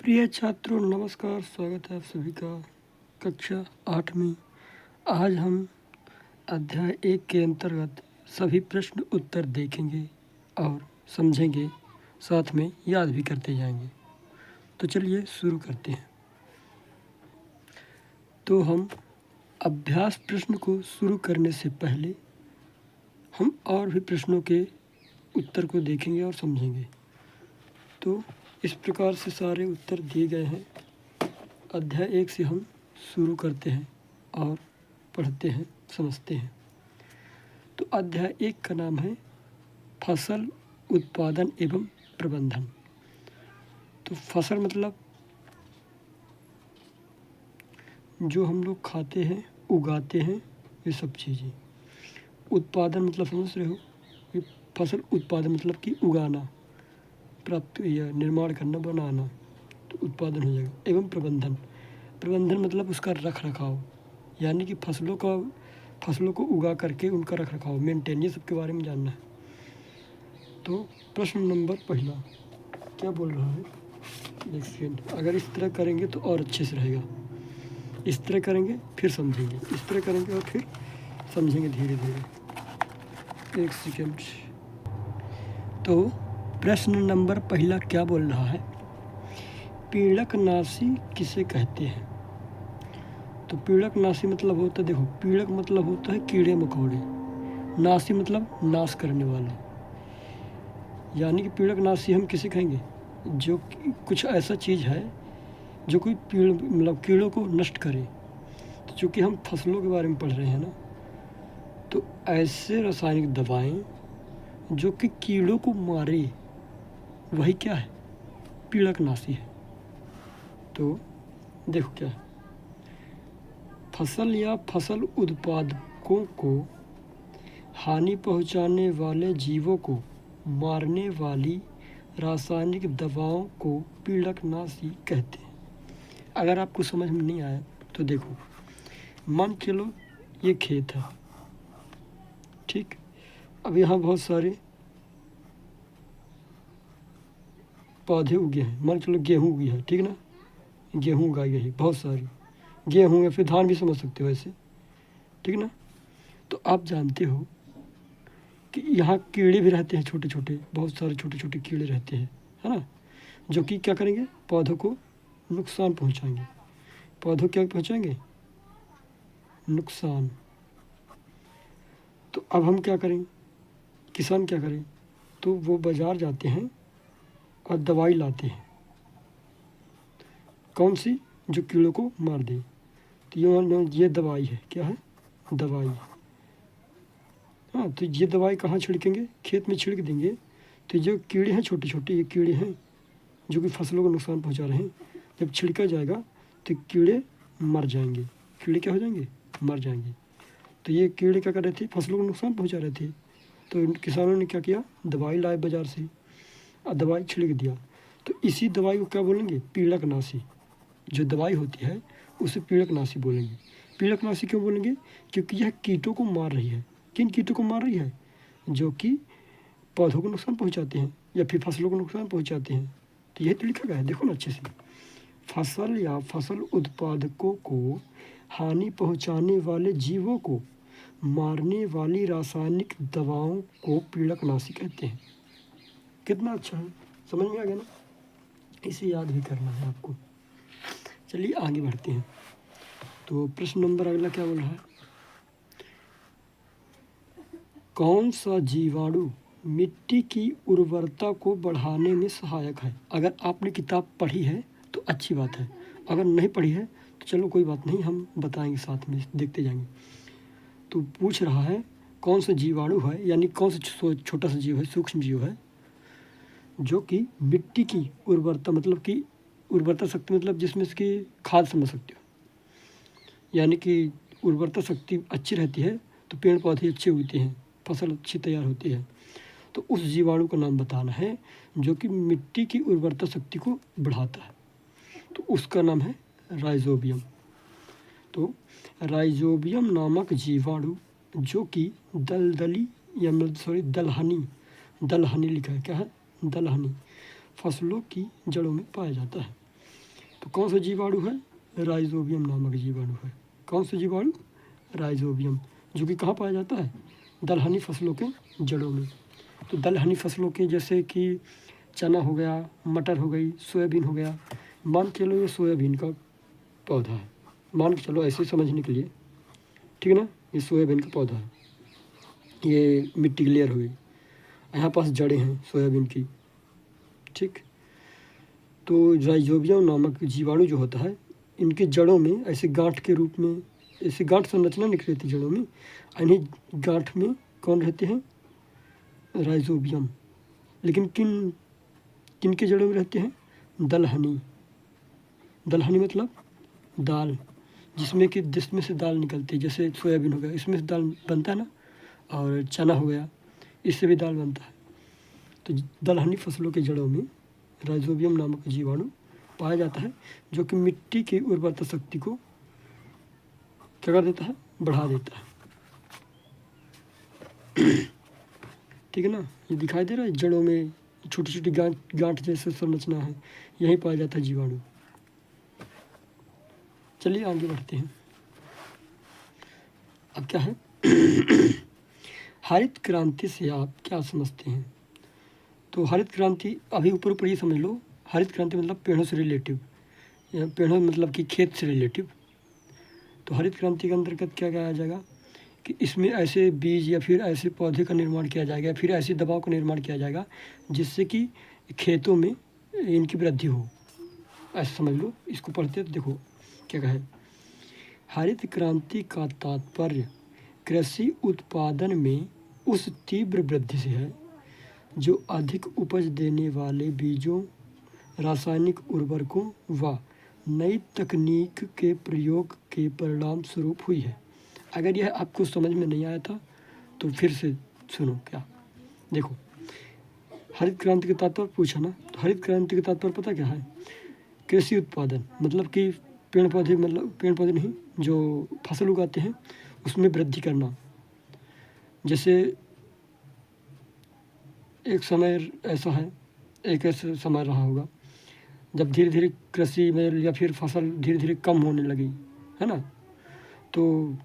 प्रिय छात्रों नमस्कार, स्वागत है आप सभी का कक्षा 8 में। आज हम अध्याय 1 के अंतर्गत सभी प्रश्न उत्तर देखेंगे और समझेंगे, साथ में याद भी करते जाएंगे। तो चलिए शुरू करते हैं। तो हम अभ्यास प्रश्न को शुरू करने से पहले हम और भी प्रश्नों के उत्तर को देखेंगे और समझेंगे। तो इस प्रकार से सारे उत्तर दिए गए हैं। अध्याय 1 से हम शुरू करते हैं और पढ़ते हैं, समझते हैं। तो अध्याय 1 का नाम है फसल उत्पादन एवं प्रबंधन। तो फसल मतलब जो हम लोग खाते हैं, उगाते हैं, ये सब चीज़ें। उत्पादन मतलब समझ रहे हो, ये फसल उत्पादन मतलब कि उगाना, प्राप्त या निर्माण करना, बनाना, तो उत्पादन हो जाएगा। एवं प्रबंधन, प्रबंधन मतलब उसका रख रखाव, यानी कि फसलों को उगा करके उनका रख रखाव, मेंटेन, ये सब के बारे में जानना है। तो प्रश्न नंबर पहला क्या बोल रहा है, देखिए। अगर इस तरह करेंगे तो और अच्छे से रहेगा। इस तरह करेंगे फिर समझेंगे, इस तरह करेंगे और फिर समझेंगे धीरे धीरे। एक सेकेंड। तो प्रश्न नंबर पहला क्या बोल रहा है, पीड़कनाशी किसे कहते हैं। तो पीड़कनाशी मतलब होता है, देखो, पीड़क मतलब होता है कीड़े मकोड़े, नाशी मतलब नाश करने वाला, यानी कि पीड़कनाशी हम किसे कहेंगे, जो कुछ ऐसा चीज़ है जो कोई मतलब कीड़ों को नष्ट करे। तो चूँकि हम फसलों के बारे में पढ़ रहे हैं ना, तो ऐसे रासायनिक दवाएं जो कि कीड़ों को मारे, वही क्या है, पीड़कनाशी है। तो देखो क्या है, फसल या फसल उत्पादकों को हानि पहुंचाने वाले जीवों को मारने वाली रासायनिक दवाओं को पीड़कनाशी कहते हैं। अगर आपको समझ में नहीं आया तो देखो, मान चलो ये खेत है, ठीक। अब यहाँ बहुत सारे पौधे उगे हैं, मान चलो गेहूँ उगी है, ठीक ना, गेहूँ उगाई गई बहुत सारी, गेहूँ या फिर धान भी समझ सकते हो ऐसे, ठीक ना। तो आप जानते हो कि यहाँ कीड़े भी रहते हैं, छोटे छोटे, बहुत सारे छोटे छोटे कीड़े रहते हैं, है ना, जो कि क्या करेंगे, पौधों को नुकसान पहुँचाएंगे। पौधों क्या पहुँचाएंगे, नुकसान। तो अब हम क्या करें, किसान क्या करें, तो वो बाज़ार जाते हैं और दवाई लाते हैं, कौन सी, जो कीड़ों को मार दे। तो ये दवाई है, क्या है, दवाई। हाँ, तो ये दवाई कहाँ छिड़केंगे, खेत में छिड़क देंगे। तो जो कीड़े हैं छोटे छोटे, ये कीड़े हैं जो कि फसलों को नुकसान पहुंचा रहे हैं, जब छिड़का जाएगा तो कीड़े मर जाएंगे। कीड़े क्या हो जाएंगे, मर जाएंगे। तो ये कीड़े क्या कर रहे थे, फसलों को नुकसान पहुंचा रहे थे। तो किसानों ने क्या किया, दवाई लाए बाज़ार से और दवाई छिड़क दिया। तो इसी दवाई को क्या बोलेंगे, पीड़कनाशी। जो दवाई होती है उसे पीड़कनाशी बोलेंगे। पीड़कनाशी क्यों बोलेंगे, क्योंकि यह कीटों को मार रही है। किन कीटों को मार रही है, जो कि पौधों को नुकसान पहुंचाते हैं या फिर फसलों को नुकसान पहुंचाते हैं। तो यही तो लिखा गया है, देखो ना अच्छे से, फसल या फसल उत्पादकों को हानि पहुंचाने वाले जीवों को मारने वाली रासायनिक दवाओं को पीड़कनाशी कहते हैं। कितना अच्छा है, समझ में आ गया ना, इसे याद भी करना है आपको। चलिए आगे बढ़ते हैं। तो प्रश्न नंबर अगला क्या बोल रहा है, कौन सा जीवाणु मिट्टी की उर्वरता को बढ़ाने में सहायक है। अगर आपने किताब पढ़ी है तो अच्छी बात है, अगर नहीं पढ़ी है तो चलो कोई बात नहीं, हम बताएंगे, साथ में देखते जाएंगे। तो पूछ रहा है कौन सा जीवाणु है, यानी कौन सा छोटा सा जीव है, सूक्ष्म जीव है, जो कि मिट्टी की उर्वरता, मतलब कि उर्वरता शक्ति मतलब जिसमें इसकी खाद समझ सकते हो, यानी कि उर्वरता शक्ति अच्छी रहती है तो पेड़ पौधे अच्छे होते हैं, फसल अच्छी तैयार होती है। तो उस जीवाणु का नाम बताना है जो कि मिट्टी की उर्वरता शक्ति को बढ़ाता है। तो उसका नाम है राइजोबियम। तो राइजोबियम नामक जीवाणु जो कि दलहनी लिखा है, क्या है, दलहनी फसलों की जड़ों में पाया जाता है। तो कौन सा जीवाणु है? राइजोबियम नामक जीवाणु है। कौन सा जीवाणु? राइजोबियम, जो कि कहाँ पाया जाता है? दलहनी फसलों के जड़ों में। तो दलहनी फसलों के जैसे कि चना हो गया, मटर हो गई, सोयाबीन हो गया। मान के चलो ये सोयाबीन का पौधा है, मान के चलो ऐसे समझने के लिए, ठीक है ना। ये सोयाबीन का पौधा है, ये मिट्टी क्लियर हो गई, यहाँ पास जड़ें हैं सोयाबीन की, ठीक। तो राइजोबियम नामक जीवाणु जो होता है, इनके जड़ों में ऐसे गांठ के रूप में, ऐसे गांठ संरचना निकली रहती जड़ों में। इन्हीं गांठ में कौन रहते हैं? राइजोबियम। लेकिन किन किन के जड़ों में रहते हैं? दलहनी। दलहनी मतलब दाल, जिसमें से दाल निकलती है। जैसे सोयाबीन हो गया, इसमें से दाल बनता है ना, और चना हो गया, इससे भी दाल बनता है। तो दलहनी फसलों के जड़ों में राइजोबियम नामक जीवाणु पाया जाता है, जो कि मिट्टी की उर्वरता शक्ति को क्या कर देता है? बढ़ा देता है, ठीक है ना। ये दिखाई दे रहा है, जड़ों में छोटी छोटी गांठ जैसे संरचना है, यहीं पाया जाता है जीवाणु। चलिए आगे बढ़ते हैं। अब क्या है? हरित क्रांति से आप क्या समझते हैं? तो हरित क्रांति अभी ऊपर ऊपर ये समझ लो, हरित क्रांति मतलब पेड़ों से रिलेटिव, पेड़ों मतलब कि खेत से रिलेटिव। तो हरित क्रांति के अंतर्गत क्या क्या आ जाएगा कि इसमें ऐसे बीज या फिर ऐसे पौधे का निर्माण किया जाएगा, फिर ऐसी दवाओं का निर्माण किया जाएगा जिससे कि खेतों में इनकी वृद्धि हो, ऐसा समझ लो। इसको पढ़ते तो देखो क्या कहा है। हरित क्रांति का तात्पर्य कृषि उत्पादन में उस तीव्र वृद्धि से है जो अधिक उपज देने वाले बीजों, रासायनिक उर्वरकों व नई तकनीक के प्रयोग के परिणाम स्वरूप हुई है। अगर यह आपको समझ में नहीं आया था तो फिर से सुनो। क्या देखो, हरित क्रांति का तात्पर्य पूछा ना, तो हरित क्रांति का तात्पर्य पता क्या है? कृषि उत्पादन मतलब कि पेड़ पौधे, मतलब पेड़ पौधे नहीं, जो फसल उगाते हैं उसमें वृद्धि करना। जैसे एक समय ऐसा है, एक ऐसा समय रहा होगा जब धीरे धीरे कृषि में या फिर फसल धीरे धीरे कम होने लगी, है ना। तो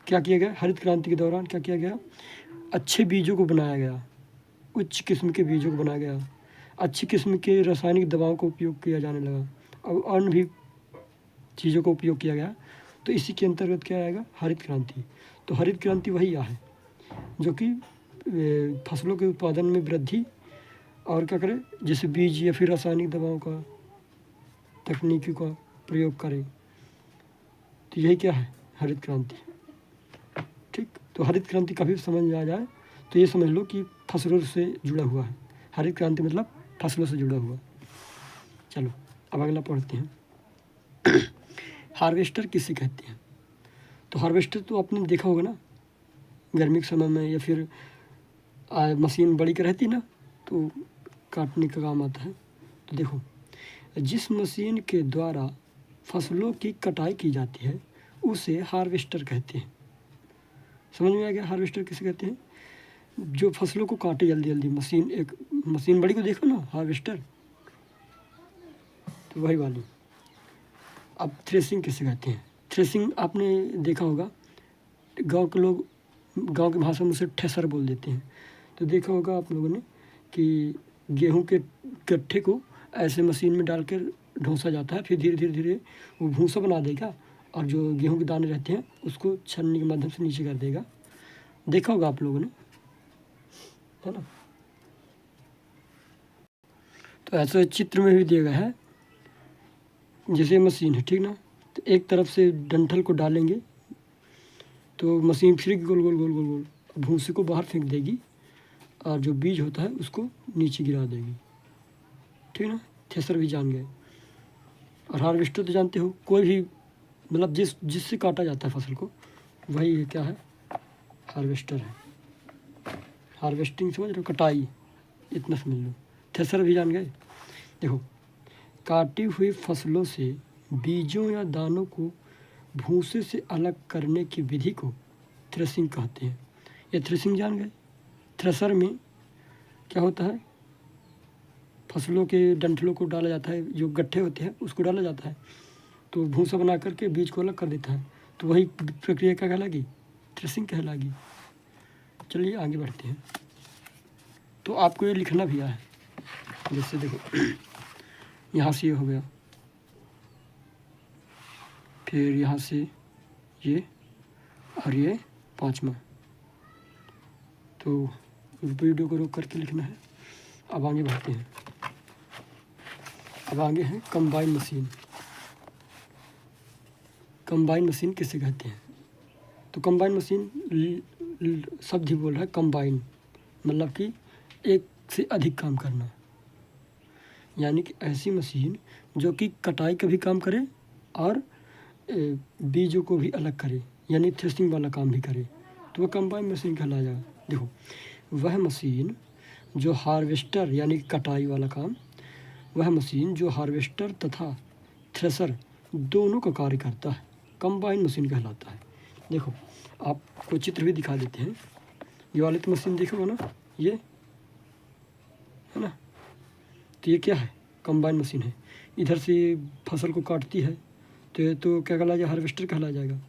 क्या किया गया? हरित क्रांति के दौरान क्या किया गया? अच्छे बीजों को बनाया गया, उच्च किस्म के बीजों को बनाया गया, अच्छी किस्म के रासायनिक दवाओं का उपयोग किया जाने लगा, और अन्य भी चीज़ों का उपयोग किया गया। तो इसी के अंतर्गत क्या आएगा? हरित क्रांति। तो हरित क्रांति वही है जो कि फसलों के उत्पादन में वृद्धि और क्या करे, जैसे बीज या फिर रासायनिक दवाओं का, तकनीकी का प्रयोग करें। तो यही क्या है? हरित क्रांति, ठीक। तो हरित क्रांति कभी समझ में आ जाए तो ये समझ लो कि फसलों से जुड़ा हुआ है। हरित क्रांति मतलब फसलों से जुड़ा हुआ। चलो अब अगला पढ़ते हैं। हार्वेस्टर किसे कहते हैं? तो हार्वेस्टर तो आपने देखा होगा ना, गर्मी के समय में या फिर मशीन बड़ी की रहती ना, तो काटने का काम आता है। तो देखो, जिस मशीन के द्वारा फसलों की कटाई की जाती है उसे हार्वेस्टर कहते हैं। समझ में आ गया? हार्वेस्टर किसे कहते हैं? जो फसलों को काटे जल्दी जल्दी, मशीन, एक मशीन बड़ी को देखो ना, हार्वेस्टर, तो वही वाली। अब थ्रेसिंग किसे कहते हैं? थ्रेसिंग आपने देखा होगा, गांव के लोग गांव की भाषा में उसे ठेसर बोल देते हैं। तो देखा होगा आप लोगों ने कि गेहूं के गट्ठे को ऐसे मशीन में डालकर ढोसा जाता है, फिर धीरे धीरे धीरे वो भूसा बना देगा, और जो गेहूं के दाने रहते हैं उसको छन्नी के माध्यम से नीचे कर देगा। देखा होगा आप लोगों ने, है ना। तो ऐसा चित्र में भी दिया गया है, जैसे मशीन है, ठीक ना। तो एक तरफ से डंठल को डालेंगे तो मशीन फिर गोल गोल गोल गोल गोल भूसे को बाहर फेंक देगी, और जो बीज होता है उसको नीचे गिरा देगी, ठीक ना। थ्रेसर भी जान गए। और हार्वेस्टर तो जानते हो, कोई भी मतलब जिससे काटा जाता है फसल को, वही है क्या है? हार्वेस्टर है। हार्वेस्टिंग समझ लो, कटाई, इतना समझ लो। थ्रेसर भी जान गए। देखो, काटी हुई फसलों से बीजों या दानों को भूसे से अलग करने की विधि को थ्रेसिंग कहते हैं। ये थ्रेसिंग जान गए। थ्रेसर में क्या होता है? फसलों के डंठलों को डाला जाता है, जो गट्ठे होते हैं उसको डाला जाता है, तो भूसा बना करके बीज को अलग कर देता है। तो वही प्रक्रिया क्या कहलाएगी? थ्रेसिंग कहलाएगी। चलिए आगे बढ़ते हैं। तो आपको ये लिखना भी है, जैसे देखो यहाँ से ये हो गया, फिर यहाँ से ये और ये 5वां। तो वीडियो को रोक करके लिखना है। अब आगे बढ़ते हैं। अब आगे है कंबाइन मशीन। कंबाइन मशीन किसे कहते हैं? तो कंबाइन मशीन शब्द ही बोल रहा है कंबाइन, मतलब कि एक से अधिक काम करना, यानी कि ऐसी मशीन जो कि कटाई का भी काम करे और बीजों को भी अलग करे, यानी थ्रेसिंग वाला काम भी करे, तो वह कंबाइन मशीन कहलाया जाएगा। देखो, वह मशीन जो हार्वेस्टर यानी कटाई वाला काम, वह मशीन जो हार्वेस्टर तथा थ्रेसर दोनों का कार्य करता है, कंबाइन मशीन कहलाता है। देखो, आपको चित्र भी दिखा देते हैं। ये वाली तो मशीन देखोगे ना, ये है ना, तो ये क्या है? कंबाइन मशीन है। इधर से फसल को काटती है, तो ये तो क्या कहलाया जाएगा? हार्वेस्टर कहलाया जाएगा।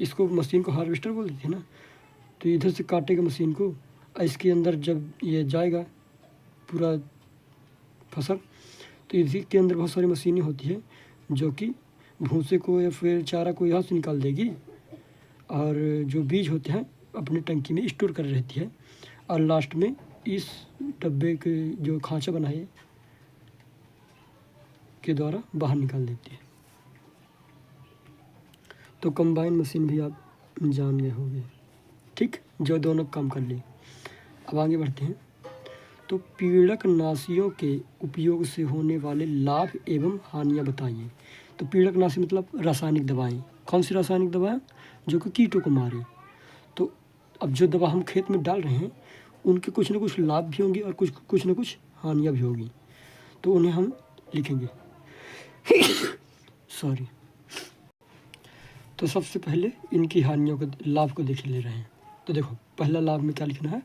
इसको मशीन को हार्वेस्टर बोल देते हैं ना। तो इधर से काटेगा मशीन को, इसके अंदर जब ये जाएगा पूरा फसल, तो इसी के अंदर बहुत सारी मशीनें होती है जो कि भूसे को या फिर चारा को यहाँ से निकाल देगी, और जो बीज होते हैं अपनी टंकी में स्टोर कर रहती है, और लास्ट में इस डब्बे के जो खांचा बना है के द्वारा बाहर निकाल देती है। तो कंबाइन मशीन भी आप जान गए होंगे, ठीक, जो दोनों काम कर ली। अब आगे बढ़ते हैं। तो पीड़कनाशियों के उपयोग से होने वाले लाभ एवं हानियाँ बताइए। तो पीड़कनाशी मतलब रासायनिक दवाएं। कौन सी रासायनिक दवाएं? जो कि कीटों को मारे। तो अब जो दवा हम खेत में डाल रहे हैं उनके कुछ न कुछ लाभ भी होंगे और कुछ न कुछ हानियाँ भी होगी, तो उन्हें हम लिखेंगे। सॉरी। तो सबसे पहले इनकी हानियों को, लाभ को देख ले रहे हैं। तो देखो, पहला लाभ में क्या लिखना है?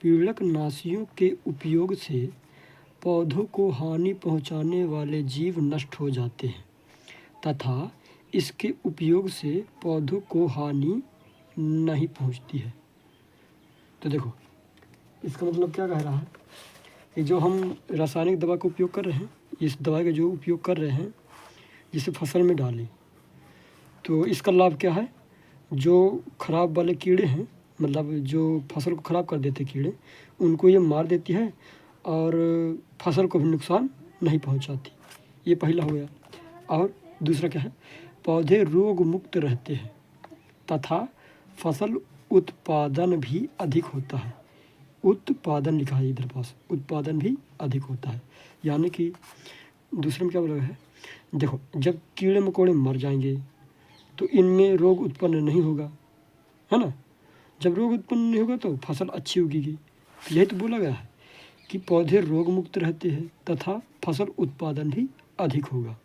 पीड़कनाशियों के उपयोग से पौधों को हानि पहुंचाने वाले जीव नष्ट हो जाते हैं तथा इसके उपयोग से पौधों को हानि नहीं पहुंचती है। तो देखो, इसका मतलब क्या कह रहा है कि जो हम रासायनिक दवा का उपयोग कर रहे हैं, इस दवा का जो उपयोग कर रहे हैं जिसे फसल में डालें, तो इसका लाभ क्या है? जो खराब वाले कीड़े हैं, मतलब जो फसल को ख़राब कर देते कीड़े, उनको ये मार देती है और फसल को भी नुकसान नहीं पहुंचाती। ये पहला हो गया। और दूसरा क्या है? पौधे रोग मुक्त रहते हैं तथा फसल उत्पादन भी अधिक होता है। उत्पादन लिखा है इधर पास, उत्पादन भी अधिक होता है, यानी कि दूसरे में क्या बोला है? देखो, जब कीड़े मकोड़े मर जाएंगे तो इनमें रोग उत्पन्न नहीं होगा, है ना। जब रोग उत्पन्न नहीं होगा तो फसल अच्छी उगेगी। यही तो बोला गया है कि पौधे रोग मुक्त रहते हैं तथा फसल उत्पादन भी अधिक होगा।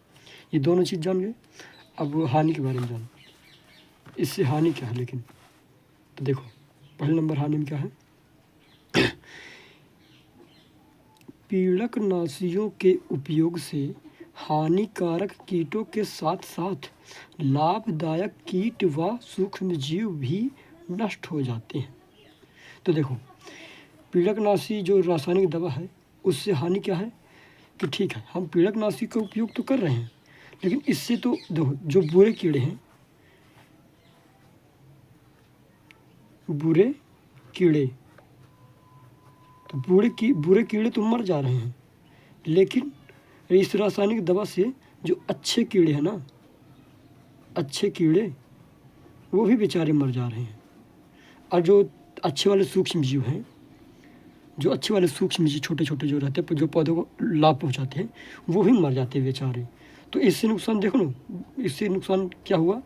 ये दोनों चीज़ जान गए। अब हानि के बारे में जान, इससे हानि क्या है लेकिन। तो देखो, पहले नंबर हानि में क्या है? पीड़कनाशियों के उपयोग से हानिकारक कीटों के साथ साथ लाभदायक कीट व सूक्ष्मजीव भी नष्ट हो जाते हैं। तो देखो, पीड़कनाशी जो रासायनिक दवा है उससे हानि क्या है कि ठीक है, हम पीड़कनाशी का उपयोग तो कर रहे हैं, लेकिन इससे तो देखो, जो बुरे कीड़े हैं, बुरे कीड़े, तो बुरे कीड़े तो मर जा रहे हैं, लेकिन इस रासायनिक दवा से जो अच्छे कीड़े हैं ना, अच्छे कीड़े, वो भी बेचारे मर जा रहे हैं। और जो अच्छे वाले सूक्ष्म जीव हैं, जो अच्छे वाले सूक्ष्म जीव छोटे छोटे जो रहते हैं, जो पौधों को लाभ पहुंचाते हैं, वो भी मर जाते हैं बेचारे। तो इससे नुकसान देखो ना, इससे नुकसान क्या हुआ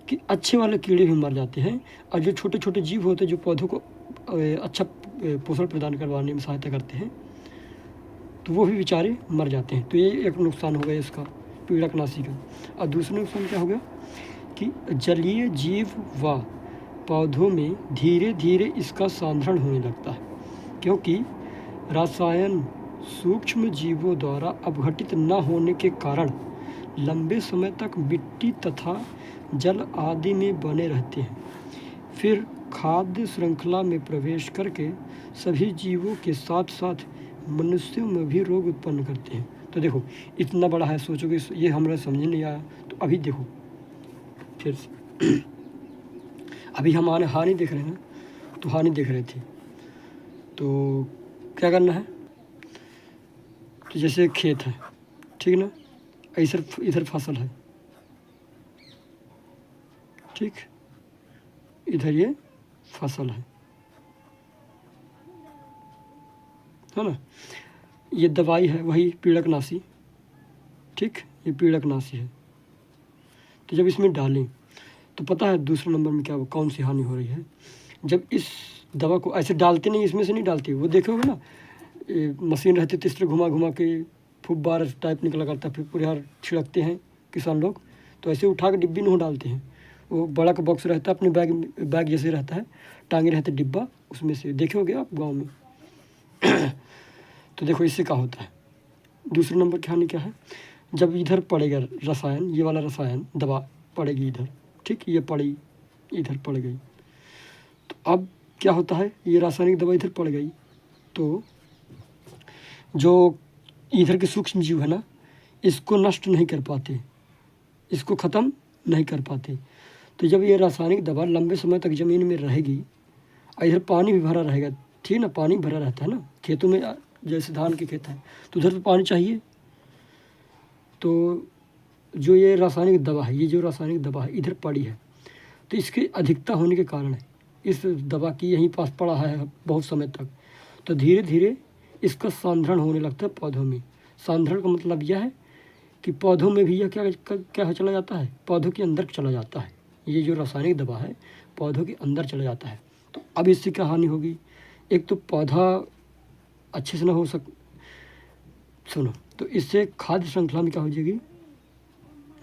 कि अच्छे वाले कीड़े भी मर जाते हैं, और जो छोटे छोटे जीव होते हैं जो पौधों को अच्छा पोषण प्रदान करवाने में सहायता करते हैं, तो वो भी बेचारे मर जाते हैं। तो ये एक नुकसान हो गया इसका, पीड़कनाशी का। और दूसरा नुकसान क्या हो गया कि जलीय जीव व पौधों में धीरे धीरे इसका सांद्रण होने लगता है। क्योंकि रसायन सूक्ष्म जीवों द्वारा अपघटित न होने के कारण लंबे समय तक मिट्टी तथा जल आदि में बने रहते हैं, फिर खाद्य श्रृंखला में प्रवेश करके सभी जीवों के साथ साथ मनुष्यों में भी रोग उत्पन्न करते हैं। तो देखो इतना बड़ा है, सोचोगे ये हमारा समझ नहीं आया। तो अभी देखो फिर से अभी हम हानि देख रहे हैं ना, तो हानि देख रहे थे, तो क्या करना है, तो जैसे खेत है, ठीक ना, इधर फसल है, ठीक, इधर ये फसल है ना, ये दवाई है वही पीड़कनाशी, ठीक, ये पीड़कनाशी है। तो जब इसमें डालें तो पता है दूसरे नंबर में क्या कौन सी हानि हो रही है। जब इस दवा को ऐसे डालते नहीं, इसमें से नहीं डालते, वो देखोगे ना मशीन रहती है, इस तरह घुमा घुमा के फुब्बार टाइप निकला करता है, फिर पूरे हार छिड़कते हैं किसान लोग। तो ऐसे उठा के डिब्बी नहीं डालते हैं, वो बड़ा का बॉक्स रहता है, अपने बैग जैसे रहता है, टांगे रहते डिब्बा, उसमें से देखोगे आप गाँव में। तो देखो इससे क्या होता है। दूसरे नंबर की हानि क्या है, जब इधर पड़ेगा रसायन, ये वाला रसायन दवा पड़ेगी इधर, ठीक, ये पड़ी इधर पड़ गई, तो अब क्या होता है, ये रासायनिक दवा इधर पड़ गई, तो जो इधर के सूक्ष्म जीव है ना, इसको नष्ट नहीं कर पाते, इसको ख़त्म नहीं कर पाते। तो जब ये रासायनिक दवा लंबे समय तक ज़मीन में रहेगी, इधर पानी भी भरा रहेगा, ठीक ना, पानी भरा रहता है ना खेतों में, जैसे धान के खेत है तो उधर तो पानी चाहिए। तो जो ये रासायनिक दवा है, ये जो रासायनिक दवा है इधर पड़ी है, तो इसकी अधिकता होने के कारण है, इस दवा की यहीं पास पड़ा है बहुत समय तक, तो धीरे धीरे इसका सांद्रण होने लगता है पौधों में। सांद्रण का मतलब यह है कि पौधों में भी यह क्या चला जाता है, पौधों के अंदर चला जाता है। ये जो रासायनिक दवा है पौधों के अंदर चला जाता है। तो अब इससे क्या हानि होगी, एक तो पौधा अच्छे से ना हो सुनो, तो इससे खाद्य श्रृंखला में क्या हो जाएगी,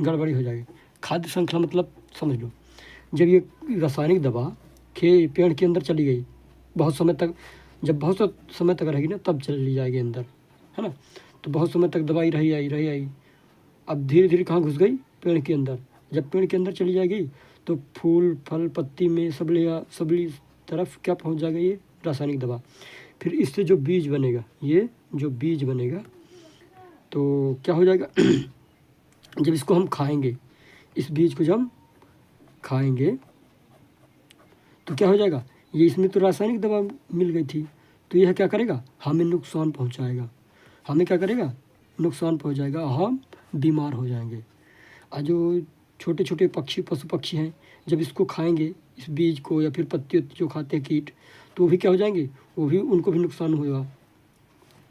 गड़बड़ी हो जाएगी। खाद्य श्रृंखला मतलब समझ लो, जब ये रासायनिक दवा पेड़ के अंदर चली गई बहुत समय तक, जब बहुत समय तक रहेगी ना तब चली जाएगी अंदर, है ना, तो बहुत समय तक दवाई रही आई, अब धीरे धीरे कहाँ घुस गई, पेड़ के अंदर। जब पेड़ के अंदर चली जाएगी तो फूल फल पत्ती में सबली तरफ क्या पहुँच जाएगा, ये रासायनिक दवा। फिर इससे जो बीज बनेगा, ये जो बीज बनेगा तो क्या हो जाएगा, जब इसको हम खाएंगे, इस बीज को जब हम खाएंगे तो क्या हो जाएगा, ये इसमें तो रासायनिक दवा मिल गई थी, तो यह क्या करेगा, हमें नुकसान पहुंचाएगा, हमें क्या करेगा, नुकसान पहुंचाएगा, हम बीमार हो जाएंगे। और जो छोटे छोटे पशु पक्षी हैं, जब इसको खाएंगे इस बीज को या फिर पत्ती जो खाते हैं कीट, तो वो भी क्या हो जाएंगे, वो भी उनको भी नुकसान होगा।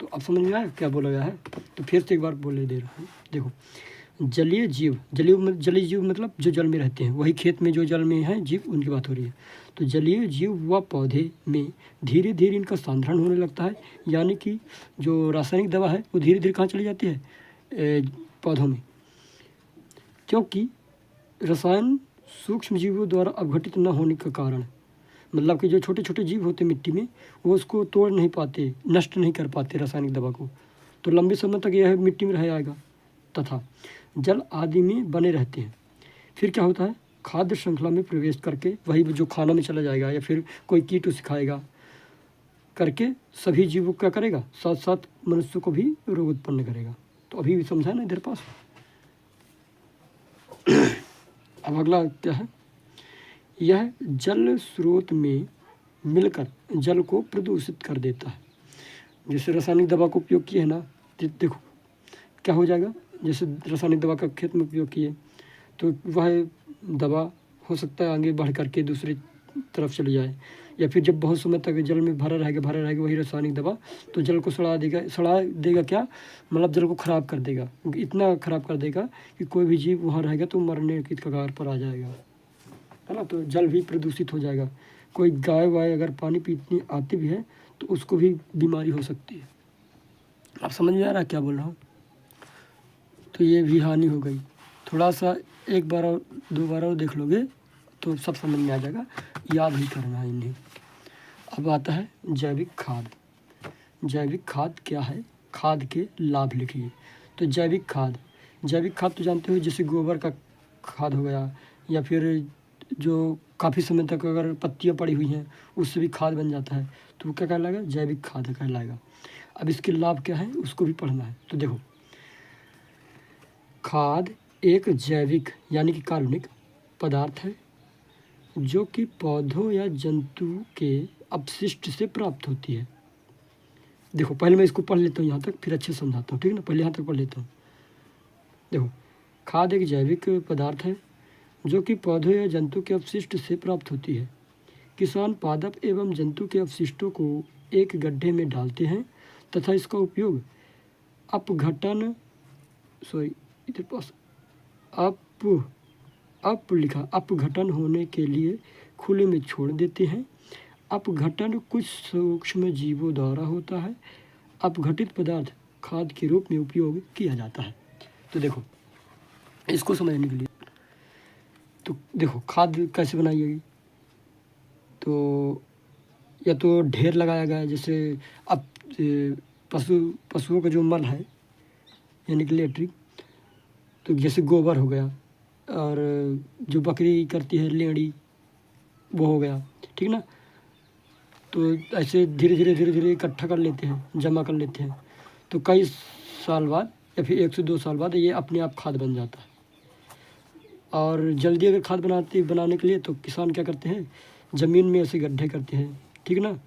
तो अब समझ में आया क्या बोला गया है। तो फिर से एक बार बोले दे रहा हूँ, देखो जलीय जीव मतलब जो जल में रहते हैं, वही खेत में जो जल में हैं जीव, उनकी बात हो रही है। तो जलीय जीव व पौधे में धीरे धीरे इनका सांद्रण होने लगता है, यानी कि जो रासायनिक दवा है वो धीरे धीरे कहाँ चली जाती है, पौधों में, क्योंकि रसायन सूक्ष्म जीवों द्वारा अपघटित न होने का कारण, मतलब कि जो छोटे छोटे जीव होते मिट्टी में, वो उसको तोड़ नहीं पाते, नष्ट नहीं कर पाते रासायनिक दवा को, तो लंबे समय तक यह मिट्टी में रह जाएगा तथा जल आदि में बने रहते हैं। फिर क्या होता है, खाद्य श्रृंखला में प्रवेश करके वही जो खाना में चला जाएगा या फिर कोई कीट उसे खाएगा करके सभी जीवों क्या करेगा, साथ साथ मनुष्य को भी रोग उत्पन्न करेगा। तो अभी भी समझा ना इधर पास। अब अगला क्या है, यह जल स्रोत में मिलकर जल को प्रदूषित कर देता है। जैसे रासायनिक दवा का उपयोग किए है ना, देखो क्या हो जाएगा, जैसे रासायनिक दवा का खेत में उपयोग किए तो वह दवा हो सकता है आगे बढ़ करके दूसरी तरफ चली जाए, या फिर जब बहुत समय तक जल में भरा रहेगा वही रासायनिक दवा, तो जल को सड़ा देगा क्या, मतलब जल को ख़राब कर देगा, इतना ख़राब कर देगा कि कोई भी जीव वहाँ रहेगा तो मरने की कगार पर आ जाएगा, है ना। तो जल भी प्रदूषित हो जाएगा। कोई गाय वाय अगर पानी पीने आती भी है तो उसको भी बीमारी हो सकती है। आप समझ में आ रहा है क्या बोल रहा हूँ। तो ये भी हानि हो गई। थोड़ा सा एक बार और दो बार और देख लोगे तो सब समझ में आ जाएगा, याद ही करना है इन्हें। अब आता है जैविक खाद। जैविक खाद क्या है, खाद के लाभ लिखिए। तो जैविक खाद तो जानते हो, जैसे गोबर का खाद हो गया, या फिर जो काफ़ी समय तक अगर पत्तियाँ पड़ी हुई हैं उससे भी खाद बन जाता है, तो वो क्या कहलाएगा, जैविक खाद कहलाएगा। अब इसके लाभ क्या है उसको भी पढ़ना है। तो देखो, खाद एक जैविक यानी कि कार्बनिक पदार्थ है जो कि पौधों या जंतु के अपशिष्ट से प्राप्त होती है। देखो, पहले मैं इसको पढ़ लेता हूँ यहाँ तक, फिर अच्छे से समझाता हूँ, ठीक है ना। पहले यहाँ तक पढ़ लेता हूँ। देखो, खाद एक जैविक पदार्थ है जो कि पौधों या जंतु के अपशिष्ट से प्राप्त होती है। किसान पादप एवं जंतु के अपशिष्टों को एक गड्ढे में डालते हैं तथा इसका उपयोग अपघटन इधर पास अपघटन होने के लिए खुले में छोड़ देते हैं। अपघटन कुछ सूक्ष्म जीवों द्वारा होता है। अपघटित पदार्थ खाद के रूप में उपयोग किया जाता है। तो देखो, इसको समझने के लिए तो देखो, खाद कैसे बनाई जाएगी, तो या तो ढेर लगाया गया, जैसे अब पशुओं का जो मल है यानी कि लेट्रिन, तो जैसे गोबर हो गया, और जो बकरी करती है लेड़ी वो हो गया, ठीक ना। तो ऐसे धीरे धीरे इकट्ठा कर लेते हैं, जमा कर लेते हैं, तो कई साल बाद या फिर 1 से 2 साल बाद ये अपने आप खाद बन जाता है। और जल्दी अगर खाद बनाने के लिए तो किसान क्या करते हैं, ज़मीन में ऐसे गड्ढे करते हैं, ठीक ना।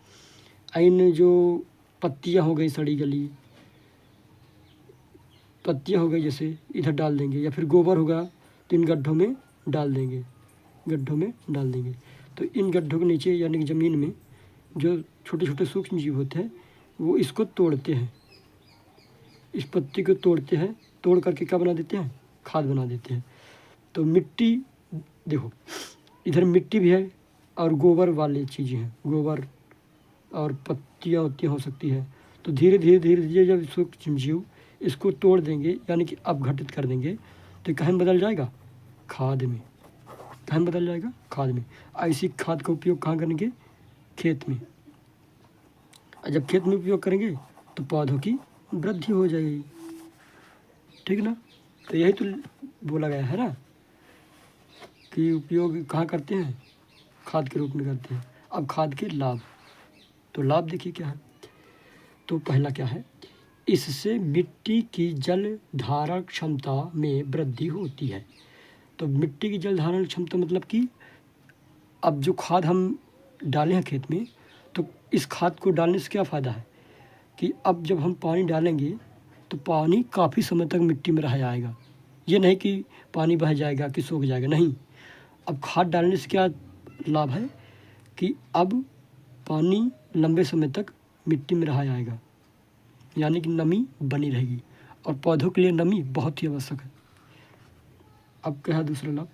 इन जो पत्तियाँ हो गई, सड़ी गली पत्तियाँ हो गई, जैसे इधर डाल देंगे, या फिर गोबर होगा तो इन गड्ढों में डाल देंगे, तो इन गड्ढों के नीचे यानी कि ज़मीन में जो छोटे छोटे सूक्ष्म जीव होते हैं वो इसको तोड़ते हैं, इस पत्ती को तोड़ते हैं, तोड़ करके क्या बना देते हैं, खाद बना देते हैं। तो मिट्टी, देखो इधर मिट्टी भी है और गोबर वाली चीज़ें हैं, गोबर और पत्तियाँ हो सकती है। तो धीरे धीरे जब सूक्ष्म जीव इसको तोड़ देंगे यानी कि अपघटित कर देंगे तो कहाँ बदल जाएगा, खाद में। कहाँ बदल जाएगा, खाद में। ऐसी खाद का उपयोग कहाँ करेंगे, खेत में। और जब खेत में उपयोग करेंगे तो पौधों की वृद्धि हो जाएगी, ठीक ना। तो यही तो बोला गया है ना कि उपयोग कहाँ करते हैं, खाद के रूप में करते हैं। अब खाद के लाभ, तो लाभ देखिए क्या है। तो पहला क्या है, इससे मिट्टी की जल धारण क्षमता में वृद्धि होती है। तो मिट्टी की जल धारण क्षमता मतलब कि अब जो खाद हम डाले हैं खेत में, तो इस खाद को डालने से क्या फ़ायदा है कि अब जब हम पानी डालेंगे तो पानी काफ़ी समय तक मिट्टी में रह जाएगा। ये नहीं कि पानी बह जाएगा कि सूख जाएगा, नहीं। अब खाद डालने से क्या लाभ है कि अब पानी लंबे समय तक मिट्टी में रह जाएगा, यानी कि नमी बनी रहेगी, और पौधों के लिए नमी बहुत ही आवश्यक है। अब क्या है दूसरा लाभ,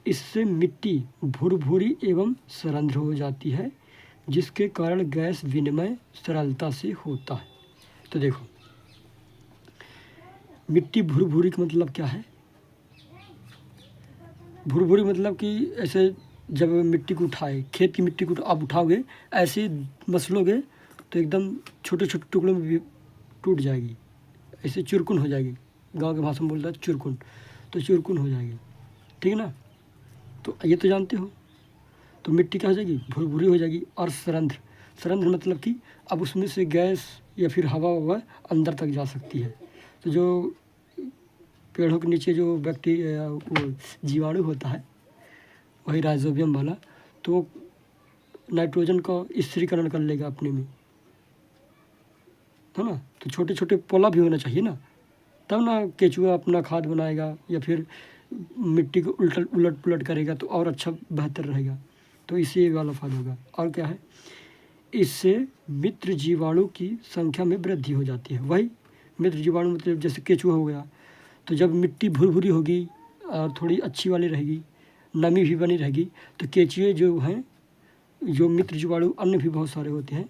इससे मिट्टी भुरभुरी एवं सरंध्र हो जाती है जिसके कारण गैस विनिमय सरलता से होता है। तो देखो, मिट्टी भुरभुरी का मतलब क्या है, भुरभुरी मतलब कि ऐसे जब मिट्टी को उठाए, खेत की मिट्टी को आप उठाओगे, ऐसे मसलोगे तो एकदम छोटे छोटे टुकड़ों में भी टूट जाएगी, ऐसे चुरकुन हो जाएगी। गांव की भाषा में बोलता है चुरकुन, तो चुरकुन हो जाएगी, ठीक है ना। तो ये तो जानते हो। तो मिट्टी क्या हो जाएगी, भुरभुरी हो जाएगी। और सरंध्र मतलब कि अब उसमें से गैस या फिर हवा अंदर तक जा सकती है। तो जो पेड़ों के नीचे जो बैक्टीरिया वो जीवाणु होता है, वही राइजोबियम वाला, तो नाइट्रोजन का स्थिरीकरण कर लेगा अपने में, है ना। तो छोटे छोटे पोला भी होना चाहिए ना, तब ना केचुआ अपना खाद बनाएगा या फिर मिट्टी को उलट पुलट करेगा तो और अच्छा बेहतर रहेगा। तो इससे ये वाला फायदा होगा। और क्या है, इससे मित्र जीवाणु की संख्या में वृद्धि हो जाती है। वही मित्र जीवाणु मतलब जैसे केचुआ हो गया, तो जब मिट्टी भुरभुरी होगी और थोड़ी अच्छी वाली रहेगी, नमी भी बनी रहेगी, तो केचुए जो हैं, जो मित्र जीवाणु अन्य भी बहुत सारे होते हैं,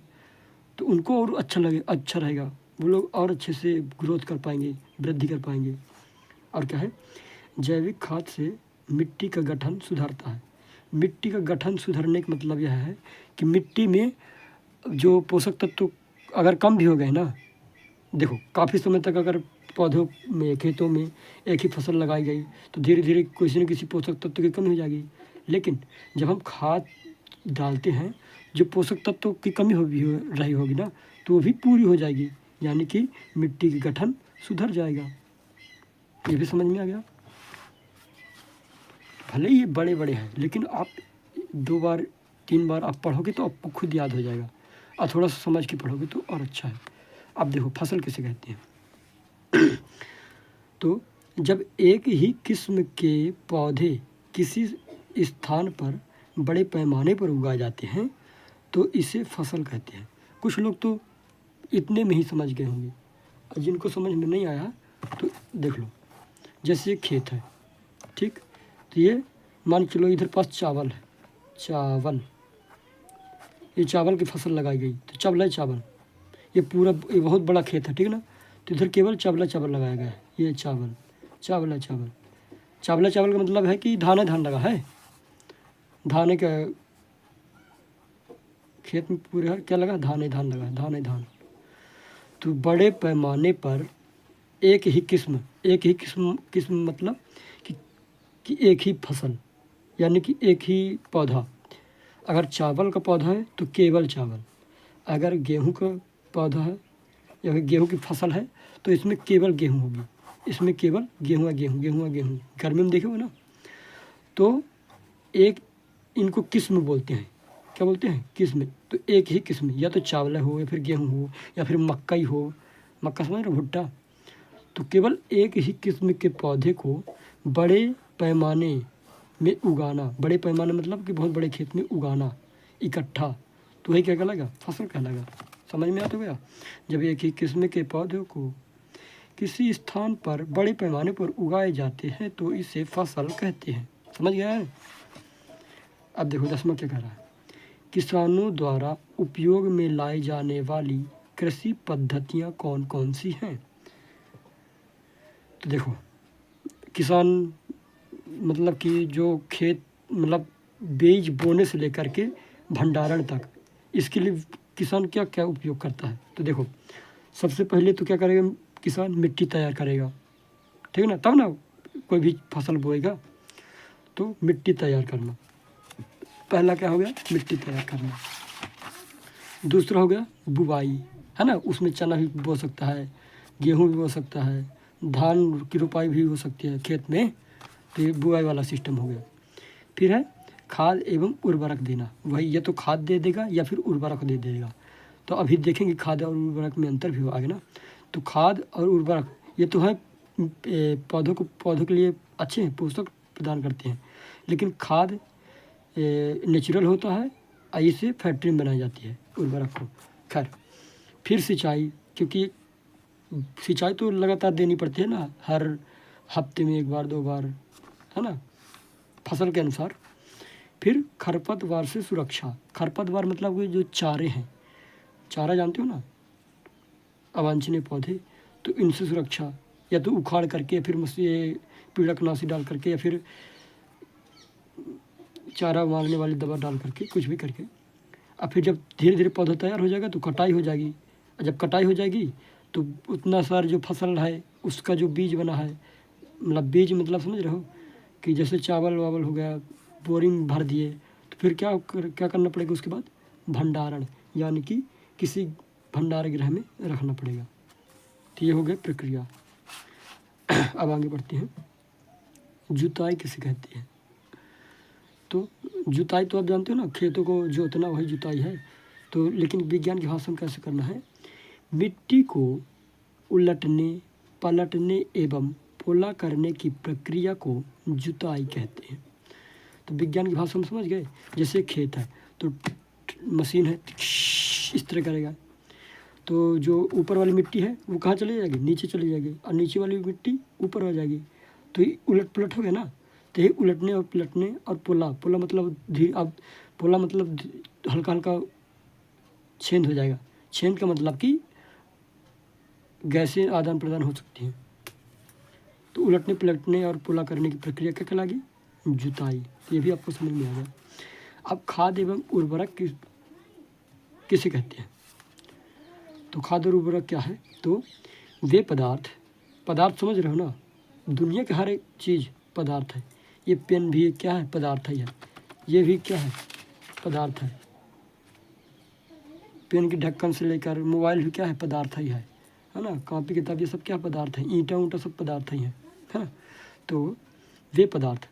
तो उनको और अच्छा रहेगा, वो लोग और अच्छे से ग्रोथ कर पाएंगे, वृद्धि कर पाएंगे। और क्या है, जैविक खाद से मिट्टी का गठन सुधरता है। मिट्टी का गठन सुधरने का मतलब यह है कि मिट्टी में जो पोषक तत्व अगर कम भी हो गए ना, देखो काफ़ी समय तक अगर पौधों में, खेतों में एक ही फसल लगाई गई तो धीरे धीरे किसी न किसी पोषक तत्व की कमी हो जाएगी। लेकिन जब हम खाद डालते हैं, जो पोषक तत्वों की कमी रही होगी ना, तो वो भी पूरी हो जाएगी, यानी कि मिट्टी की गठन सुधर जाएगा। ये भी समझ में आ गया। भले ही ये बड़े बड़े हैं, लेकिन आप 2 बार 3 बार आप पढ़ोगे तो आपको खुद याद हो जाएगा, और थोड़ा सा समझ के पढ़ोगे तो और अच्छा है। अब देखो फसल किसे कहते हैं। तो जब एक ही किस्म के पौधे किसी स्थान पर बड़े पैमाने पर उगाए जाते हैं तो इसे फसल कहते हैं। कुछ लोग तो इतने में ही समझ गए होंगे, और जिनको समझ में नहीं आया तो देख लो। जैसे ये खेत है, ठीक, तो ये मान चलो इधर पास चावल है, ये चावल की फसल लगाई गई, तो चावल ये बहुत बड़ा खेत है, ठीक ना। तो इधर केवल चावल लगाया गया है, ये चावल का मतलब है कि धान लगा है, धान का खेत में पूरे क्या लगा, धान लगा, धान। तो बड़े पैमाने पर एक ही किस्म मतलब कि एक ही फसल, यानी कि एक ही पौधा। अगर चावल का पौधा है तो केवल चावल, अगर गेहूं का पौधा है या फिर गेहूं की फसल है तो इसमें केवल गेहूं होगी, इसमें केवल गेहूं। गर्मी में देखे हो ना, तो एक इनको किस्म बोलते हैं। क्या बोलते हैं? किस्म। तो एक ही किस्म, या तो चावल हो या फिर गेहूं हो या फिर मक्का ही हो, मक्का समझ रहे हो, भुट्टा। तो केवल एक ही किस्म के पौधे को बड़े पैमाने में उगाना, बड़े पैमाने मतलब कि बहुत बड़े खेत में उगाना इकट्ठा, तो वही क्या कहलाएगा, फसल कहलाएगा। समझ में आता गया। जब एक ही किस्म के पौधों को किसी स्थान पर बड़े पैमाने पर उगाए जाते हैं तो इसे फसल कहते हैं। समझ गया है। अब देखो 10वां क्या कह रहा है, किसानों द्वारा उपयोग में लाई जाने वाली कृषि पद्धतियाँ कौन कौन सी हैं। तो देखो, किसान मतलब कि जो खेत मतलब बीज बोने से लेकर के भंडारण तक, इसके लिए किसान क्या क्या उपयोग करता है। तो देखो, सबसे पहले तो क्या करेगा किसान, मिट्टी तैयार करेगा, ठीक है ना, तब ना कोई भी फसल बोएगा। तो मिट्टी तैयार करना, पहला क्या हो गया, मिट्टी तैयार करना। दूसरा हो गया बुवाई, है ना, उसमें चना भी बो सकता है, गेहूँ भी बो सकता है, धान की रोपाई भी हो सकती है खेत में। तो ये बुआई वाला सिस्टम हो गया। फिर है खाद एवं उर्वरक देना, वही या तो खाद दे देगा या फिर उर्वरक दे देगा। तो अभी देखेंगे खाद और उर्वरक में अंतर भी हो आगे ना। तो खाद और उर्वरक ये तो है पौधों के लिए अच्छे हैं, पोषक प्रदान करते हैं। लेकिन खाद नेचुरल होता है, इसे फैक्ट्री में बनाई जाती है उर्वरक को। खैर, फिर सिंचाई, क्योंकि सिंचाई तो लगातार देनी पड़ती है ना, हर हफ्ते में 1 बार 2 बार, है ना, फसल के अनुसार। फिर खरपतवार से सुरक्षा, खरपतवार मतलब कि जो चारे हैं, चारा जानते हो ना, अवांछनीय पौधे, तो इनसे सुरक्षा, या तो उखाड़ करके, फिर ये पीड़कनाशी डाल करके, या फिर चारा मारने वाली दवा डाल करके, कुछ भी करके। अब फिर जब धीरे धीरे पौधा तैयार हो जाएगा तो कटाई हो जाएगी, और जब कटाई हो जाएगी तो उतना सारा जो फसल है उसका जो बीज बना है, मतलब बीज मतलब समझ रहे हो कि जैसे चावल वावल हो गया, बोरिंग भर दिए, तो फिर क्या करना पड़ेगा उसके बाद, भंडारण, यानी कि किसी भंडार गृह में रखना पड़ेगा। तो ये हो गया प्रक्रिया। अब आगे बढ़ते हैं, जुताई किसे कहते हैं। तो जुताई तो आप जानते हो ना, खेतों को जोतना वही जुताई है। तो लेकिन विज्ञान की भाषा में कैसे करना है, मिट्टी को उलटने, पलटने एवं पोला करने की प्रक्रिया को जुताई कहते हैं। तो विज्ञान की भाषा में समझ गए। जैसे खेत है तो मशीन है, इस तरह करेगा, तो जो ऊपर वाली मिट्टी है वो कहाँ चली जाएगी, नीचे चली जाएगी, और नीचे वाली मिट्टी ऊपर हो जाएगी। तो ये उलट पलट हो गया ना। तो ये उलटने और पलटने, और पोला मतलब अब पोला मतलब हल्का हल्का छेद हो जाएगा। छेद का मतलब कि गैसें आदान प्रदान हो सकती हैं। तो उलटने पलटने और पोला करने की प्रक्रिया क्या कहलाएगी, जुताई। ये भी आपको समझ में आ गया। अब खाद एवं उर्वरक किसे कहते हैं। तो खाद्य और उर्वरक क्या है? तो वे पदार्थ, पदार्थ समझ रहे हो ना, दुनिया के हर एक चीज़ पदार्थ है। ये पेन भी क्या है? पदार्थ है। ये भी क्या है? पदार्थ है। पेन की ढक्कन से लेकर मोबाइल भी क्या है? पदार्थ ही है ना। कॉपी किताब ये सब क्या पदार्थ है? ईंटा ऊँटा सब पदार्थ ही है ना। तो वे पदार्थ,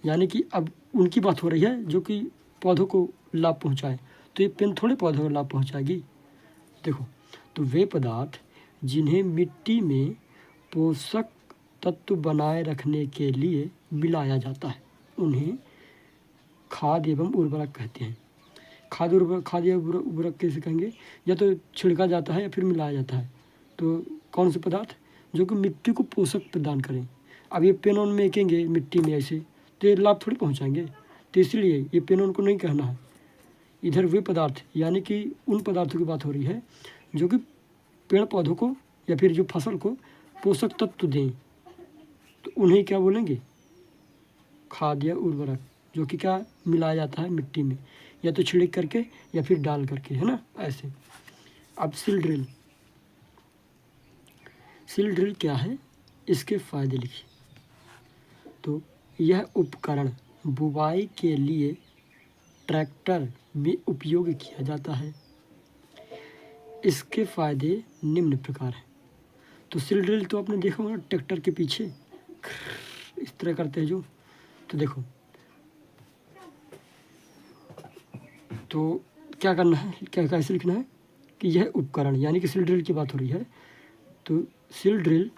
यानी कि अब उनकी बात हो रही है जो कि पौधों को लाभ पहुँचाए। तो ये पेन थोड़े पौधों को लाभ पहुँचाएगी। देखो, तो वे पदार्थ जिन्हें मिट्टी में पोषक तत्व बनाए रखने के लिए मिलाया जाता है उन्हें खाद एवं उर्वरक कहते हैं। खाद या उर्वरक कैसे कहेंगे? या तो छिड़का जाता है या फिर मिलाया जाता है। तो कौन से पदार्थ? जो कि मिट्टी को पोषक प्रदान करें। अब ये पेन ऑन मेकेंगे मिट्टी में ऐसे, तो ये लाभ थोड़ी पहुँचाएंगे। तो इसलिए ये पेन ऑन को नहीं कहना है। इधर वे पदार्थ यानी कि उन पदार्थों की बात हो रही है जो कि पेड़ पौधों को या फिर जो फसल को पोषक तत्व दें, तो उन्हें क्या बोलेंगे? खाद या उर्वरक, जो कि क्या मिलाया जाता है मिट्टी में, या तो छिड़क करके या फिर डाल करके, है ना, ऐसे। अब सील ड्रिल, सील ड्रिल क्या है? इसके फ़ायदे लिखिए। तो यह उपकरण बुवाई के लिए ट्रैक्टर में उपयोग किया जाता है। इसके फ़ायदे निम्न प्रकार हैं। तो सील ड्रिल तो आपने देखा होगा ट्रैक्टर के पीछे इस तरह करते हैं जो, तो देखो, तो क्या करना है, क्या कैसे लिखना है कि यह उपकरण, यानी कि सील ड्रिल की बात हो रही है। तो सील ड्रिल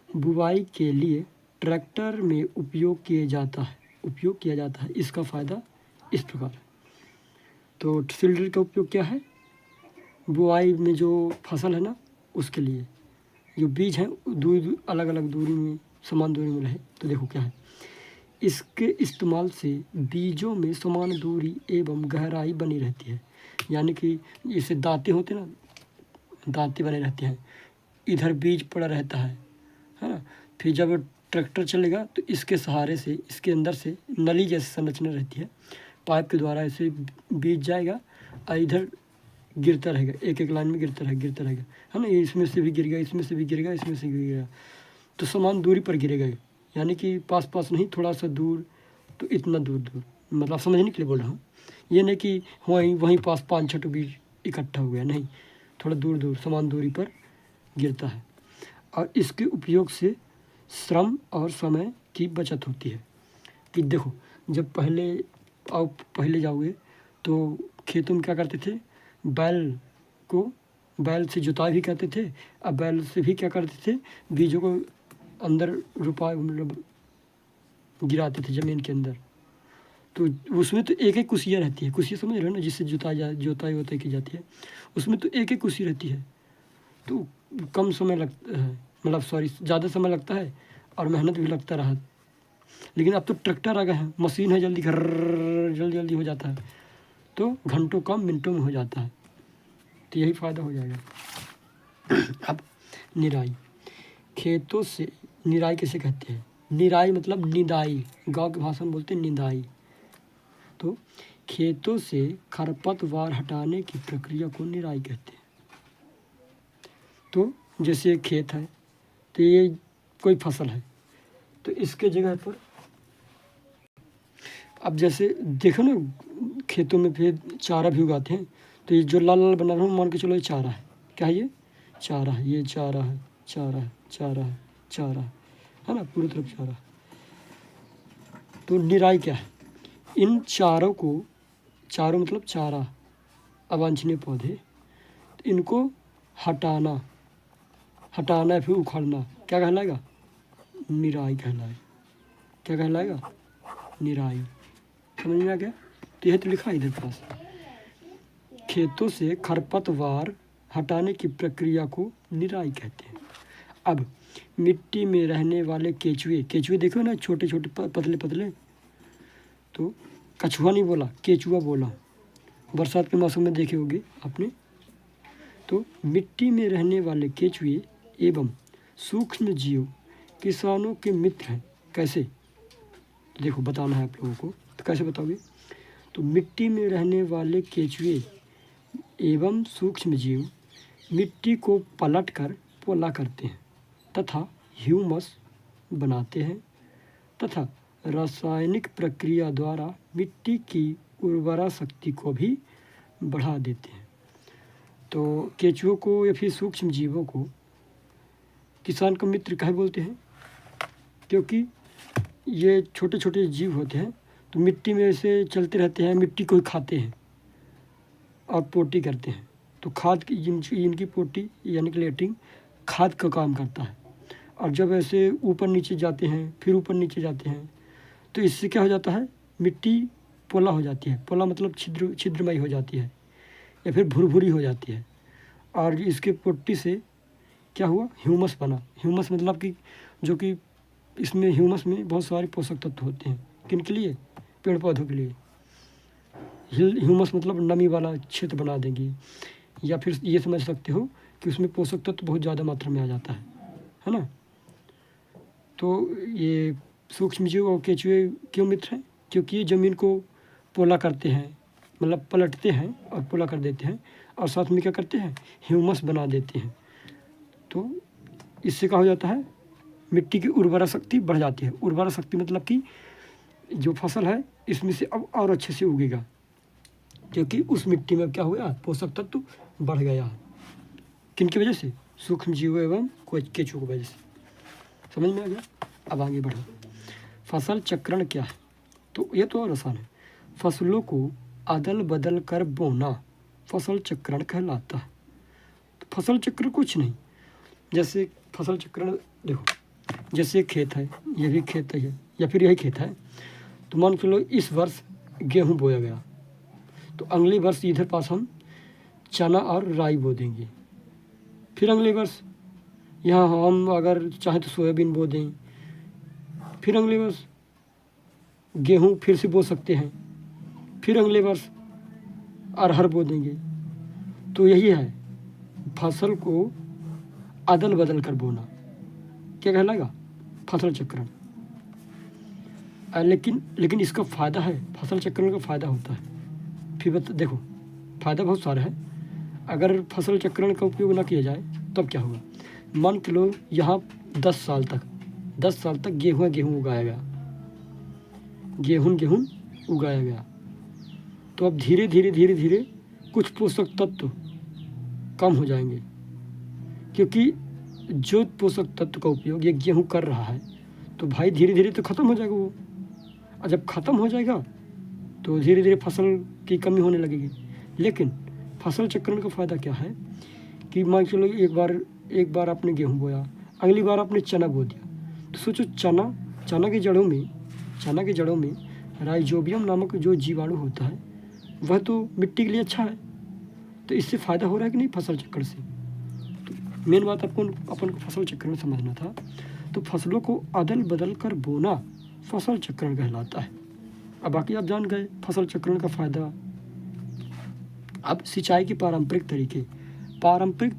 बुवाई के लिए ट्रैक्टर में उपयोग किया जाता है। इसका फ़ायदा इस प्रकार है। तो सील ड्रिल का उपयोग क्या है? बुआई में जो फसल है ना उसके लिए, जो बीज हैं दूर अलग अलग दूरी में, समान दूरी में रहे। तो देखो क्या है, इसके इस्तेमाल से बीजों में समान दूरी एवं गहराई बनी रहती है। यानी कि जैसे दांते होते ना, दांते बने रहते हैं, इधर बीज पड़ा रहता है ना। फिर जब ट्रैक्टर चलेगा तो इसके सहारे से, इसके अंदर से नली जैसी संरचना रहती है, पाइप के द्वारा ऐसे बीज जाएगा और इधर गिरता रहेगा, एक एक लाइन में गिरता रहेगा, है ना। इसमें से भी गिरेगा, इसमें से भी गिरेगा, इसमें से गिरेगा, तो समान दूरी पर गिरेगा। यानी कि पास पास नहीं, थोड़ा सा दूर, तो इतना दूर, मतलब समझने के लिए बोल रहा हूँ। ये नहीं कि वहीं पास 5-6 बीज इकट्ठा हो गया, नहीं, थोड़ा दूर समान दूरी पर गिरता है। और इसके उपयोग से श्रम और समय की बचत होती है। कि देखो, जब पहले जाओगे तो खेतों में क्या करते थे? बैल से जुताई भी करते थे, अब बैल से भी क्या करते थे? बीजों को अंदर मतलब गिराते थे ज़मीन के अंदर। तो उसमें तो एक एक कुसिया रहती है, कुसिया समझ रहे हो ना, जिससे जोताई की जाती है। उसमें तो एक एक कुसी रहती है, तो कम समय लगता है, मतलब ज़्यादा समय लगता है और मेहनत भी लगता रहा। लेकिन अब तो ट्रैक्टर आ गए हैं, मशीन है, जल्दी हो जाता है, तो घंटों कम मिनटों में हो जाता है। तो यही फ़ायदा हो जाएगा। अब निराई, खेतों से निराई किसे कहते हैं? निराई मतलब निदाई, गांव की भाषा में बोलते हैं निदाई। तो खेतों से खरपतवार हटाने की प्रक्रिया को निराई कहते हैं। तो जैसे एक खेत है, तो ये कोई फसल है, तो इसके जगह पर अब जैसे देखो ना, खेतों में फिर चारा भी उगाते हैं, तो ये जो लाल लाल बना रहा हूँ, मान के चलो ये चारा है। क्या है ये? चारा है, ये चारा है, है ना, पूरी तरफ चारा। तो निराई क्या है? इन चारों मतलब चारा, अवांछनीय पौधे, तो इनको हटाना फिर उखाड़ना क्या कहलाएगा? निराई कहलाएगा। क्या कहलाएगा? निराई। समझ में आ गया? तो यह तो लिखा है इधर पास, खेतों से खरपतवार हटाने की प्रक्रिया को निराई कहते हैं। अब मिट्टी में रहने वाले केचुए देखो ना, छोटे छोटे पतले, तो कछुआ नहीं बोला, केचुआ बोला, बरसात के मौसम में देखे होंगे आपने। तो मिट्टी में रहने वाले केचुए एवं सूक्ष्म जीव किसानों के मित्र हैं। कैसे? देखो बताना है आप लोगों को, तो कैसे बताओगे? तो मिट्टी में रहने वाले केचुए एवं सूक्ष्म जीव मिट्टी को पलटकर पोला करते हैं तथा ह्यूमस बनाते हैं तथा रासायनिक प्रक्रिया द्वारा मिट्टी की उर्वरा शक्ति को भी बढ़ा देते हैं। तो केंचुओं को या फिर सूक्ष्म जीवों को किसान का मित्र काहे बोलते हैं? क्योंकि ये छोटे छोटे जीव होते हैं, तो मिट्टी में ऐसे चलते रहते हैं, मिट्टी को ही खाते हैं और पोटी करते हैं। तो खाद की इनकी पोटी यानी कि लेटरिंग खाद का काम करता है। और जब ऐसे ऊपर नीचे जाते हैं, फिर ऊपर नीचे जाते हैं, तो इससे क्या हो जाता है? मिट्टी पोला हो जाती है। पोला मतलब छिद्रमयी हो जाती है या फिर भुरभुरी हो जाती है। और इसके पोटी से क्या हुआ? ह्यूमस बना। ह्यूमस मतलब कि जो कि इसमें ह्यूमस में बहुत सारे पोषक तत्व होते हैं। किन के लिए? पेड़ पौधों के लिए। ह्यूमस मतलब नमी वाला क्षेत्र बना देंगी, या फिर ये समझ सकते हो कि उसमें पोषक तत्व बहुत ज़्यादा मात्रा में आ जाता है ना। तो ये सूक्ष्म जीव और केंचुए क्यों मित्र हैं? क्योंकि ये ज़मीन को पोला करते हैं, मतलब पलटते हैं और पोला कर देते हैं, और साथ में क्या करते हैं? ह्यूमस बना देते हैं। तो इससे क्या हो जाता है? मिट्टी की उर्वरा शक्ति बढ़ जाती है। उर्वरा शक्ति मतलब कि जो फसल है इसमें से अब और अच्छे से उगेगा, क्योंकि उस मिट्टी में क्या हुआ? पोषक तत्व बढ़ गया। किन की वजह से? सूक्ष्म जीवों एवं केंचुओं की वजह से। समझ में आ गया? अब आगे बढ़ो। फसल चक्रण क्या है? तो ये तो और आसान है। फसलों को अदल बदल कर बोना फसल चक्रण कहलाता है। तो फसल चक्र कुछ नहीं, जैसे फसल चक्रण देखो, जैसे खेत है, ये भी खेत है या फिर यही खेत है, तो मान के लो इस वर्ष गेहूँ बोया गया, तो अगले वर्ष इधर पास हम चना और राई बो देंगे। फिर अगले वर्ष यहाँ हम अगर चाहें तो सोयाबीन बो दें। फिर अगले वर्ष गेहूँ फिर से बो सकते हैं। फिर अगले वर्ष अरहर बो देंगे। तो यही है, फसल को अदल बदल कर बोना क्या कहलाएगा? फसल चक्रण। लेकिन इसका फ़ायदा है, फसल चक्रण का फ़ायदा होता है। फिर देखो, फ़ायदा बहुत सारा है। अगर फसल चक्रण का उपयोग ना किया जाए तब क्या होगा? मान के लो यहाँ 10 साल तक गेहूँ उगाया गया, गेहूँ उगाया गया, तो अब धीरे धीरे कुछ पोषक तत्व कम हो जाएंगे, क्योंकि जो पोषक तत्व का उपयोग ये गेहूँ कर रहा है तो भाई धीरे धीरे तो ख़त्म हो जाएगा वो। और जब ख़त्म हो जाएगा तो धीरे धीरे फसल की कमी होने लगेगी। लेकिन फसल चक्रण का फ़ायदा क्या है कि मान चलो एक बार आपने गेहूँ बोया, अगली बार आपने चना बो दिया, तो सोचो चना के जड़ों में राइजोबियम नामक जो जीवाणु होता है वह तो मिट्टी के लिए अच्छा है। तो इससे फ़ायदा हो रहा है कि नहीं फसल चक्र से? तो मेन बात अपन को फसल चक्रण समझना था। तो फसलों को अदल बदल कर बोना फसल चक्रण कहलाता है। अब बाकी आप जान गए फसल चक्रण का फ़ायदा। अब सिंचाई के पारंपरिक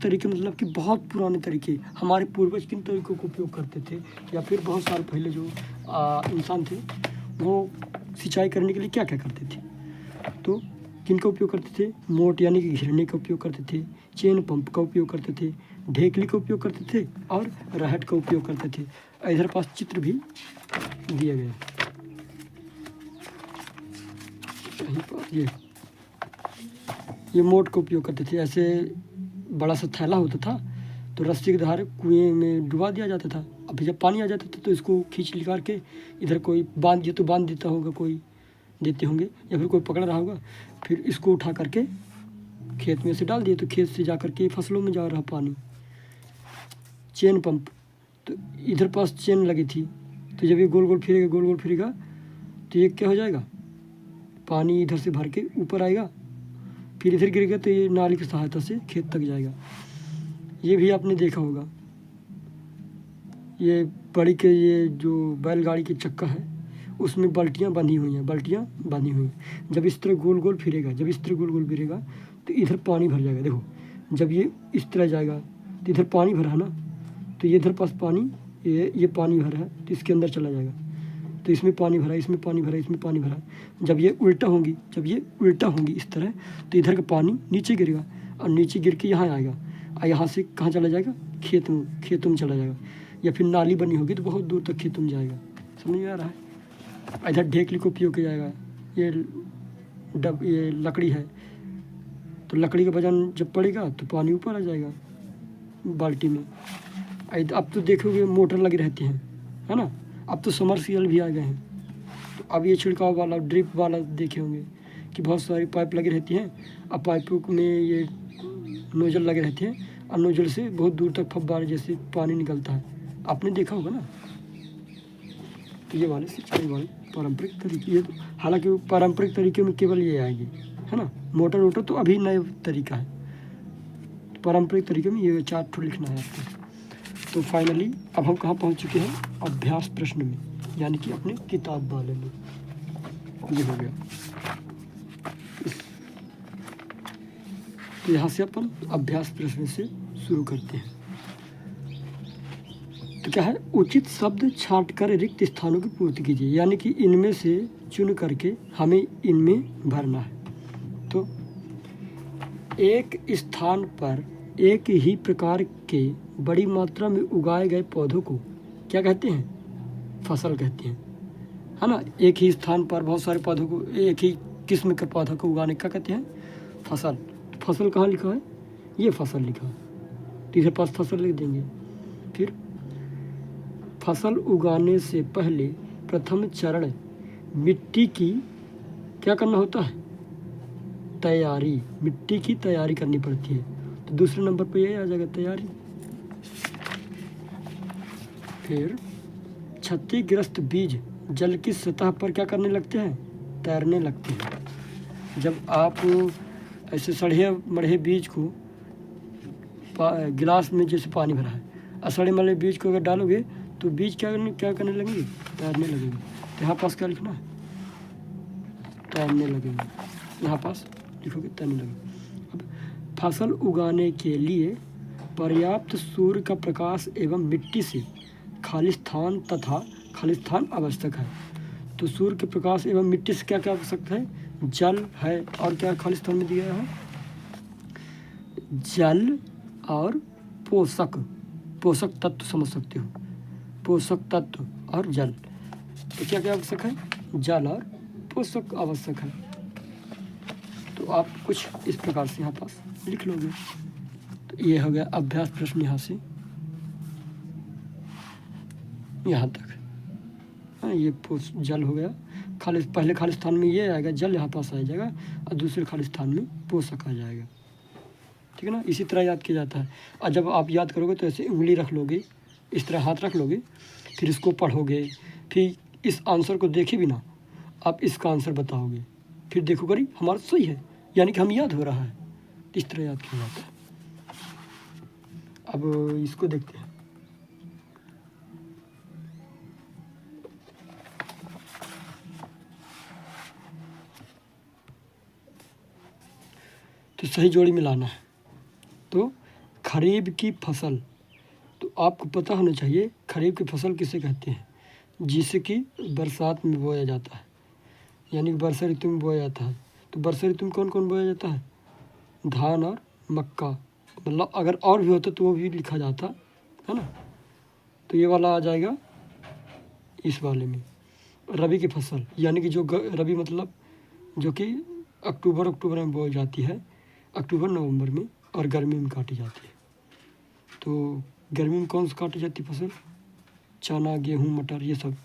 तरीके मतलब कि बहुत पुराने तरीके, हमारे पूर्वज किन तरीकों का उपयोग करते थे, या फिर बहुत साल पहले जो इंसान थे वो सिंचाई करने के लिए क्या क्या करते थे? तो किनका उपयोग करते थे? मोट यानी कि घिरनी का उपयोग करते थे, चेन पंप का उपयोग करते थे, ढेकली का उपयोग करते थे और रहट का उपयोग करते थे। इधर पास चित्र भी दिया गया, ये मोट का उपयोग करते थे। ऐसे बड़ा सा थैला होता था, तो रस्सी के धारे कुएं में डुबा दिया जाता था। अब जब पानी आ जाता था तो इसको खींच निकाल के इधर कोई बांध देता होगा, कोई देते होंगे, या फिर कोई पकड़ रहा होगा, फिर इसको उठा करके खेत में से डाल दिए, तो खेत से जा करके फसलों में जा रहा पानी। चेन पंप, तो इधर पास चेन लगी थी, तो जब ये गोल गोल फिरेगा तो ये क्या हो जाएगा? पानी इधर से भर के ऊपर आएगा, फिर इधर गिरेगा तो ये नाली की सहायता से खेत तक जाएगा। ये भी आपने देखा होगा, ये बड़ी के ये जो बैलगाड़ी के चक्का है उसमें बाल्टियाँ बंधी हुई हैं। जब इस तरह गोल गोल फिरेगा तो इधर पानी भर जाएगा। देखो, जब ये इस तरह जाएगा तो इधर पानी भरा है ना, तो ये इधर पास पानी, ये पानी भरा है तो इसके अंदर चला जाएगा, तो इसमें पानी भरा। जब ये उल्टा होंगी इस तरह, तो इधर का पानी नीचे गिरेगा और नीचे गिर के यहाँ आएगा। और यहाँ से कहाँ चला जाएगा, खेतों में चला जाएगा, या फिर नाली बनी होगी तो बहुत दूर तक खेतों में जाएगा। समझ में आ रहा है। इधर ढेकली का उपयोग किया जाएगा। ये लकड़ी है, तो लकड़ी का वजन जब पड़ेगा तो पानी ऊपर आ जाएगा बाल्टी में। अब तो देखोगे मोटर लगी रहती हैं, है ना। अब तो समरसीबल भी आ गए हैं। तो अब ये छिड़काव वाला ड्रिप वाला देखे होंगे कि बहुत सारी पाइप लगी रहती हैं। अब पाइपों में ये नोजल लगे रहते हैं और नोजल से बहुत दूर तक फव्वारे जैसे पानी निकलता है। आपने देखा होगा ना। तो ये वाले सिंचाई वाले पारंपरिक तरीके, ये हालांकि पारंपरिक तरीके में केवल ये आएगी, है ना। मोटर वोटर तो अभी नए तरीका है। पारंपरिक तरीके में ये 4 ठो लिखना है आपको। तो फाइनली अब हम कहाँ पहुँच चुके हैं, अभ्यास प्रश्न में, यानी कि अपने किताब वाले में। ये हो गया। तो यहाँ से अपन अभ्यास प्रश्न से शुरू करते हैं। तो क्या है, उचित शब्द छांटकर रिक्त स्थानों की पूर्ति कीजिए, यानी कि इनमें से चुन करके हमें इनमें भरना है। तो एक स्थान पर एक ही प्रकार के बड़ी मात्रा में उगाए गए पौधों को क्या कहते हैं, फसल कहते हैं, है ना। एक ही स्थान पर बहुत सारे पौधों को, एक ही किस्म के पौधा को उगाने का कहते हैं फसल। फसल कहाँ लिखा है, ये फसल लिखा है, तीसरे पास फसल लिख देंगे। फिर फसल उगाने से पहले प्रथम चरण मिट्टी की क्या करना होता है, तैयारी। मिट्टी की तैयारी करनी पड़ती है। तो दूसरे नंबर पे ये आ जाएगा, तैयारी। फिर क्षतिग्रस्त बीज जल की सतह पर क्या करने लगते हैं, तैरने लगते हैं। जब आप ऐसे सड़े मड़े बीज को गिलास में जैसे पानी भरा है, और सड़े मड़े बीज को अगर डालोगे तो बीज क्या करने लगेंगे, तैरने लगेंगे। तो यहाँ पास क्या लिखना है, तैरने लगेंगे। यहाँ पास लिखोगे तैरने लगेंगे। अब फसल उगाने के लिए पर्याप्त सूर्य का प्रकाश एवं मिट्टी से खाली स्थान आवश्यक है। तो सूर्य के प्रकाश एवं मिट्टी से क्या क्या आवश्यक है, जल है, और क्या खाली स्थान में दिया है, जल और पोषक तत्व समझ सकते हो, पोषक तत्व और जल। तो क्या क्या आवश्यक है, जल और पोषक आवश्यक है। तो आप कुछ इस प्रकार से यहाँ पास लिख लोगे। तो ये हो गया अभ्यास प्रश्न यहाँ से यहाँ तक। हाँ, ये जल हो गया, पहले खाली स्थान में ये आएगा, जल यहाँ पास आ जाएगा, और दूसरे खाली स्थान में पोषक आ जाएगा। ठीक है ना। इसी तरह याद किया जाता है। और जब आप याद करोगे तो ऐसे उंगली रख लोगे, इस तरह हाथ रख लोगे, फिर इसको पढ़ोगे, फिर इस आंसर को देखे बिना आप इसका आंसर बताओगे, फिर देखो करी हमारा सही है, यानी कि हम याद हो रहा है। इस तरह याद किया जाता है। अब इसको देखते हैं। तो सही जोड़ी मिलाना है। तो खरीफ की फसल, तो आपको पता होना चाहिए खरीफ की फसल किसे कहते हैं, जिसे कि बरसात में बोया जाता है, यानी कि वर्षा ऋतु में बोया जाता है। तो वर्षा ऋतु में कौन कौन बोया जाता है, धान और मक्का। मतलब अगर और भी होता तो वो भी लिखा जाता, है ना। तो ये वाला आ जाएगा इस वाले में। रबी की फसल, यानी कि जो रबी मतलब जो कि अक्टूबर में बोई जाती है, अक्टूबर नवंबर में, और गर्मी में काटी जाती है। तो गर्मी में कौन सी काटी जाती फसल, चना, गेहूँ, मटर, ये सब।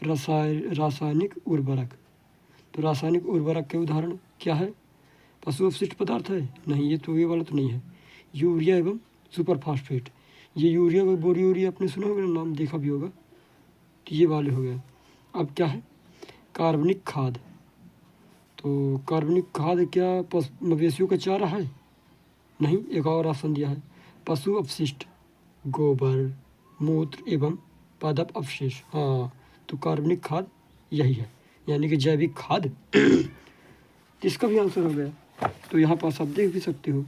रासायनिक उर्वरक, तो रासायनिक उर्वरक के उदाहरण क्या है, पशु अपशिष्ट पदार्थ है, नहीं, ये तो ये वाला तो नहीं है। यूरिया एवं सुपर फास्फेट, ये यूरिया व बोरी यूरिया आपने सुना होगा, नाम देखा भी होगा। तो ये वाले हो गए। अब क्या है, कार्बनिक खाद। तो कार्बनिक खाद क्या मवेशियों का चारा है, नहीं, एक और ऑप्शन दिया है, पशु अपशिष्ट, गोबर, मूत्र एवं पादप अवशेष। हाँ, तो कार्बनिक खाद यही है, यानी कि जैविक खाद। इसका भी आंसर हो गया। तो यहाँ पास आप देख भी सकते हो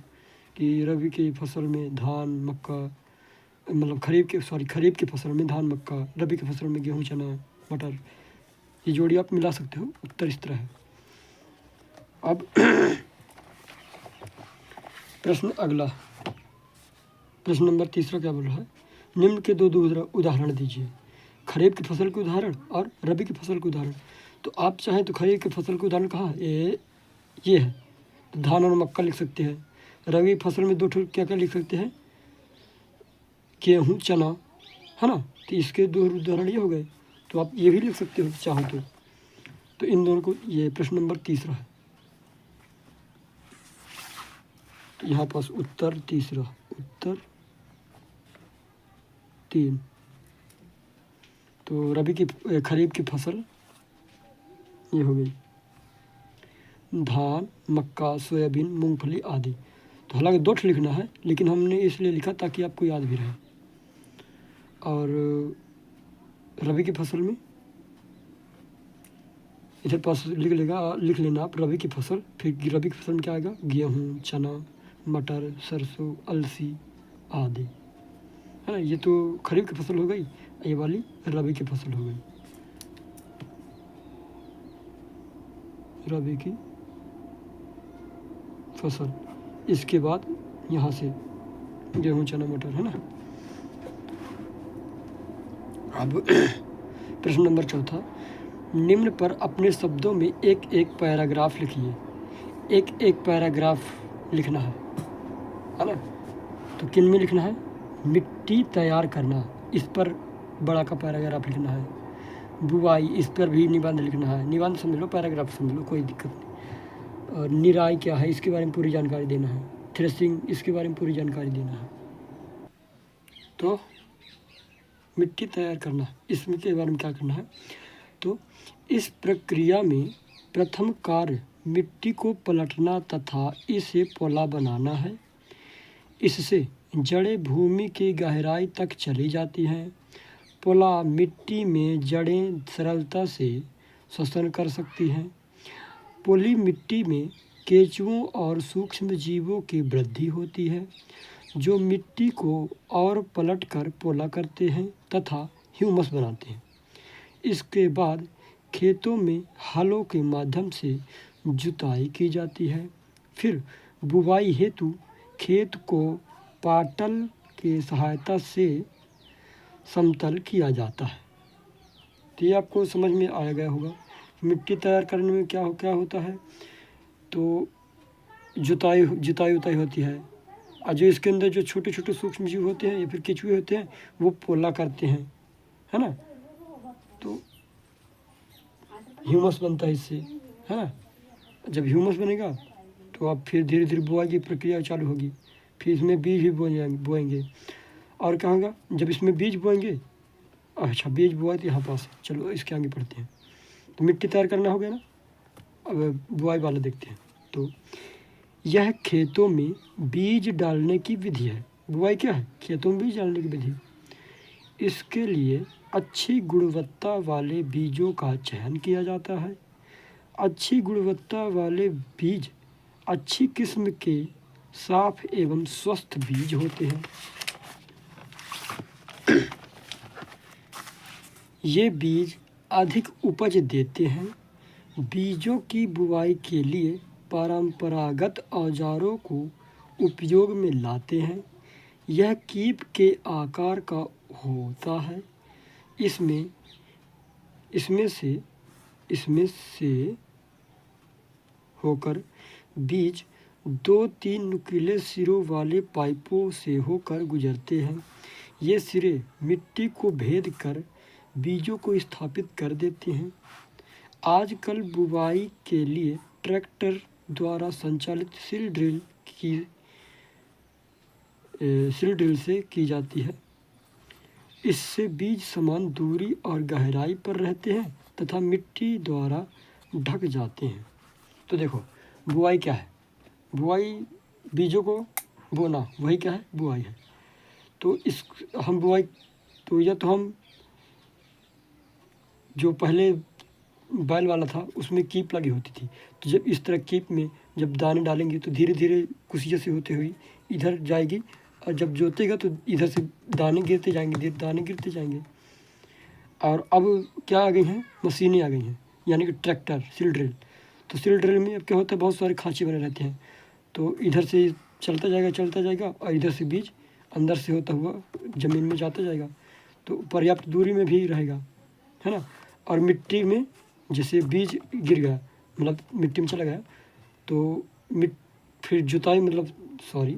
कि रबी की फसल में धान, मक्का, मतलब खरीफ की फसल में धान, मक्का, रबी की फसल में गेहूँ, चना, मटर, ये जोड़ी आप मिला सकते हो। उत्तर इस तरह है। अब प्रश्न अगला, प्रश्न नंबर 3 क्या बोल रहा है, निम्न के दो उदाहरण दीजिए, खरीफ की फसल के उदाहरण और रबी की फसल के उदाहरण। तो आप चाहें तो खरीफ की फसल के उदाहरण कहाँ, ये है, तो धान और मक्का लिख सकते हैं। रबी फसल में दो क्या क्या लिख सकते हैं, गेहूँ चना, है ना, तो इसके दो उदाहरण ये हो गए। तो आप ये भी लिख सकते हो चाहो तो इन दोनों को, ये प्रश्न नंबर 3 है। तो यहाँ पास उत्तर 3, उत्तर 3। तो रबी की खरीफ की फसल ये हो गई, धान मक्का सोयाबीन मूंगफली आदि। तो हालांकि 2 लिखना है, लेकिन हमने इसलिए लिखा ताकि आपको याद भी रहे। और रबी की फसल में इधर पास लिख लेना आप रबी की फसल। फिर रबी की फसल में क्या आएगा, गेहूँ चना मटर सरसों अलसी आदि, है ना। ये तो खरीफ की फसल हो गई, ये वाली रबी की फसल हो गई, रबी की फसल। इसके बाद यहाँ से गेहूँ चना मटर, है ना। अब प्रश्न नंबर 4, निम्न पर अपने शब्दों में एक एक पैराग्राफ लिखिए। एक एक पैराग्राफ लिखना है ना। तो किन में लिखना है, मिट्टी तैयार करना, इस पर बड़ा का पैराग्राफ लिखना है। बुआई, इस पर भी निबंध लिखना है। निबंध समझ लो, पैराग्राफ समझ लो, कोई दिक्कत नहीं। और निराई क्या है, इसके बारे में पूरी जानकारी देना है। थ्रेसिंग, इसके बारे में पूरी जानकारी देना है। तो मिट्टी तैयार करना, इसमें के बारे में क्या करना है, तो इस प्रक्रिया में प्रथम कार्य मिट्टी को पलटना तथा इसे पोला बनाना है। इससे जड़ें भूमि की गहराई तक चली जाती हैं। पोला मिट्टी में जड़ें सरलता से श्वसन कर सकती हैं। पोली मिट्टी में केंचुओं और सूक्ष्म जीवों की वृद्धि होती है, जो मिट्टी को और पलटकर पोला करते हैं तथा ह्यूमस बनाते हैं। इसके बाद खेतों में हलों के माध्यम से जुताई की जाती है। फिर बुवाई हेतु खेत को पाटल की सहायता से समतल किया जाता है। तो ये आपको समझ में आ गया होगा। मिट्टी तैयार करने में क्या होता है, तो जुताई उताई होती है, और जो इसके अंदर जो छोटे छोटे सूक्ष्म जीव होते हैं या फिर केंचुए होते हैं वो पोला करते हैं, है ना। तो ह्यूमस बनता है इससे, है ना। जब ह्यूमस बनेगा तो आप फिर धीरे धीरे बुआई की प्रक्रिया चालू होगी। फिर इसमें बीज भी बोएंगे। और कहाँगा, जब इसमें बीज बोएंगे, अच्छा बीज बुआई तो यहाँ पास, चलो इसके आगे पढ़ते हैं। तो मिट्टी तैयार करना हो गया ना, अब बुआई वाला देखते हैं। तो यह खेतों में बीज डालने की विधि है। बुआई क्या है, खेतों में बीज डालने की विधि। इसके लिए अच्छी गुणवत्ता वाले बीजों का चयन किया जाता है। अच्छी गुणवत्ता वाले बीज अच्छी किस्म के साफ एवं स्वस्थ बीज होते हैं। ये बीज अधिक उपज देते हैं। बीजों की बुवाई के लिए परंपरागत औजारों को उपयोग में लाते हैं। यह कीप के आकार का होता है। इसमें से होकर बीज 2-3 नुकीले सिरों वाले पाइपों से होकर गुजरते हैं। ये सिरे मिट्टी को भेद कर बीजों को स्थापित कर देते हैं। आजकल बुवाई के लिए ट्रैक्टर द्वारा संचालित सील ड्रिल से की जाती है। इससे बीज समान दूरी और गहराई पर रहते हैं तथा मिट्टी द्वारा ढक जाते हैं। तो देखो बुआई क्या है, बुआई बीजों को बोना, वही क्या है, बुआई है। तो हम बुआई, तो या तो हम जो पहले बैल वाला था उसमें कीप लगी होती थी, तो जब इस तरह कीप में जब दाने डालेंगे तो धीरे धीरे कुसिया से होते हुए इधर जाएगी, और जब जोतेगा तो इधर से दाने गिरते जाएंगे। और अब क्या आ गई हैं, मशीनें आ गई हैं, यानी कि ट्रैक्टर, सील ड्रिल। तो सील ड्रिल में अब क्या होता है, बहुत सारे खांचे बने रहते हैं। तो इधर से चलता जाएगा और इधर से बीज अंदर से होता हुआ ज़मीन में जाता जाएगा, तो पर्याप्त दूरी में भी रहेगा, है ना। और मिट्टी में जैसे बीज गिर गया, मतलब मिट्टी में चला गया, तो फिर जुताई मतलब सॉरी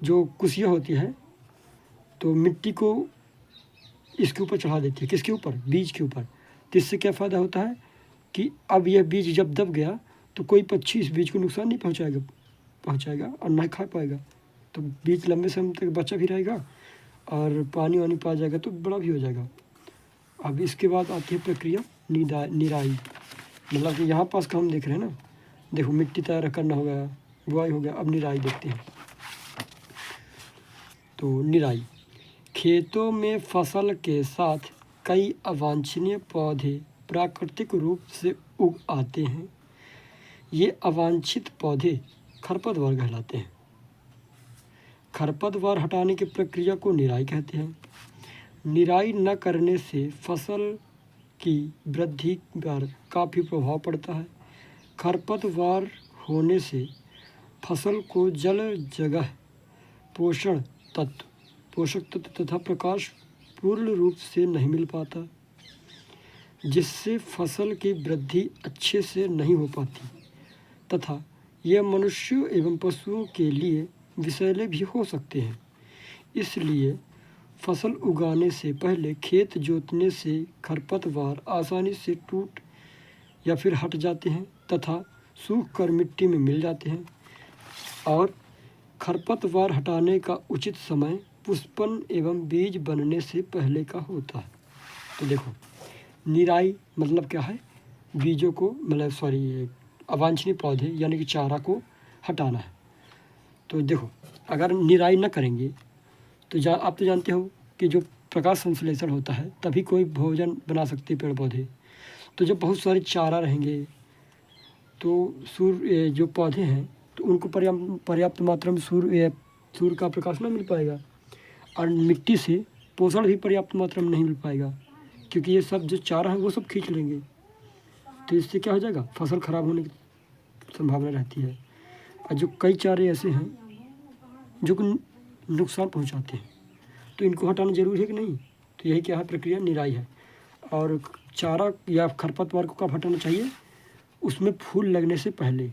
जो कुसिया होती है तो मिट्टी को इसके ऊपर चढ़ा देती है, किसके ऊपर, बीज के ऊपर। तो इससे क्या फ़ायदा होता है कि अब यह बीज जब दब गया तो कोई पक्षी इस बीज को नुकसान नहीं पहुंचाएगा और ना खा पाएगा, तो बीज लंबे समय तक बचा भी रहेगा और पानी वानी पा जाएगा तो बड़ा भी हो जाएगा। अब इसके बाद आती है प्रक्रिया निराई, मतलब कि यहाँ पास का हम देख रहे हैं ना, देखो मिट्टी तैयार करना हो गया, बुआई हो गया, अब निराई देखते हैं। तो निराई, खेतों में फसल के साथ कई अवांछनीय पौधे प्राकृतिक रूप से उग आते हैं। ये अवांछित पौधे खरपतवार कहलाते हैं। खरपतवार हटाने की प्रक्रिया को निराई कहते हैं। निराई न करने से फसल की वृद्धि पर काफ़ी प्रभाव पड़ता है। खरपतवार होने से फसल को जल जगह पोषक तत्व तथा प्रकाश पूर्ण रूप से नहीं मिल पाता, जिससे फसल की वृद्धि अच्छे से नहीं हो पाती तथा यह मनुष्यों एवं पशुओं के लिए विषैले भी हो सकते हैं। इसलिए फसल उगाने से पहले खेत जोतने से खरपतवार आसानी से टूट या फिर हट जाते हैं तथा सूख कर मिट्टी में मिल जाते हैं। और खरपतवार हटाने का उचित समय पुष्पन एवं बीज बनने से पहले का होता है। तो देखो निराई मतलब क्या है, बीजों को मतलब अवांछनीय पौधे यानी कि चारा को हटाना है। तो देखो अगर निराई न करेंगे तो आप तो जानते हो कि जो प्रकाश संश्लेषण होता है तभी कोई भोजन बना सकते पेड़ पौधे। तो जब बहुत सारे चारा रहेंगे तो सूर्य जो पौधे हैं तो उनको पर्याप्त मात्रा में सूर्य का प्रकाश न मिल पाएगा और मिट्टी से पोषण भी पर्याप्त मात्रा में नहीं मिल पाएगा, क्योंकि ये सब जो चारा है वो सब खींच लेंगे। तो इससे क्या हो जाएगा, फसल खराब होने की संभावना रहती है। और जो कई चारे ऐसे हैं जो नुकसान पहुंचाते हैं, तो इनको हटाना जरूरी है कि नहीं। तो यही क्या है, प्रक्रिया निराई है। और चारा या खरपतवार को कब हटाना चाहिए, उसमें फूल लगने से पहले।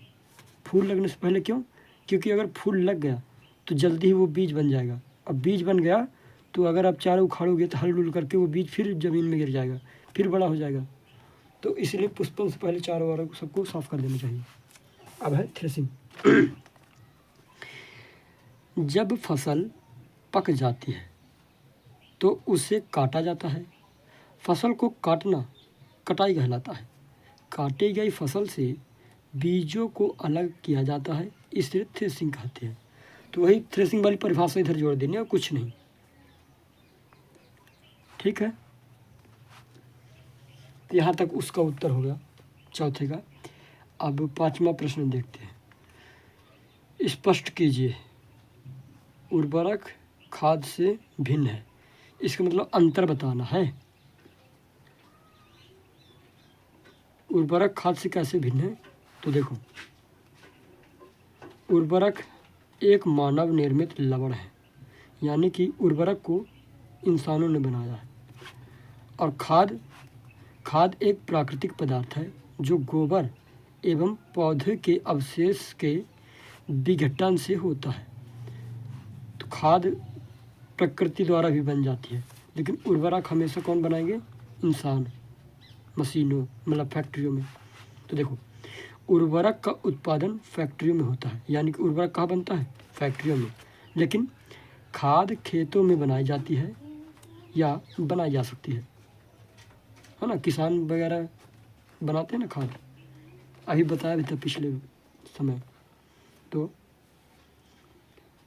फूल लगने से पहले क्यों, क्योंकि अगर फूल लग गया तो जल्दी ही वो बीज बन जाएगा। अब बीज बन गया तो अगर आप चारा उखाड़ोगे तो हल करके वो बीज फिर ज़मीन में गिर जाएगा, फिर बड़ा हो जाएगा। तो इसलिए पुष्पन से पहले चारों वारों को सबको साफ कर देना चाहिए। अब है थ्रेसिंग। जब फसल पक जाती है तो उसे काटा जाता है। फसल को काटना कटाई कहलाता है। काटी गई फसल से बीजों को अलग किया जाता है, इसे थ्रेसिंग कहते हैं। तो वही थ्रेसिंग वाली परिभाषा इधर जोड़ देनी है, कुछ नहीं। ठीक है, तो यहाँ तक उसका उत्तर हो गया चौथे का। अब पांचवा प्रश्न देखते हैं। स्पष्ट कीजिए, उर्वरक खाद से भिन्न है, इसका मतलब अंतर बताना है। उर्वरक खाद से कैसे भिन्न है, तो देखो उर्वरक एक मानव निर्मित लवण है, यानी कि उर्वरक को इंसानों ने बनाया है। और खाद एक प्राकृतिक पदार्थ है जो गोबर एवं पौधे के अवशेष के विघटन से होता है। तो खाद प्रकृति द्वारा भी बन जाती है, लेकिन उर्वरक हमेशा कौन बनाएंगे, इंसान, मशीनों मतलब फैक्ट्रियों में। तो देखो उर्वरक का उत्पादन फैक्ट्रियों में होता है, यानी कि उर्वरक कहाँ बनता है, फैक्ट्रियों में। लेकिन खाद खेतों में बनाई जाती है या बनाई जा सकती है ना। किसान वगैरह बनाते हैं ना खाद, अभी बताया भी था पिछले समय। तो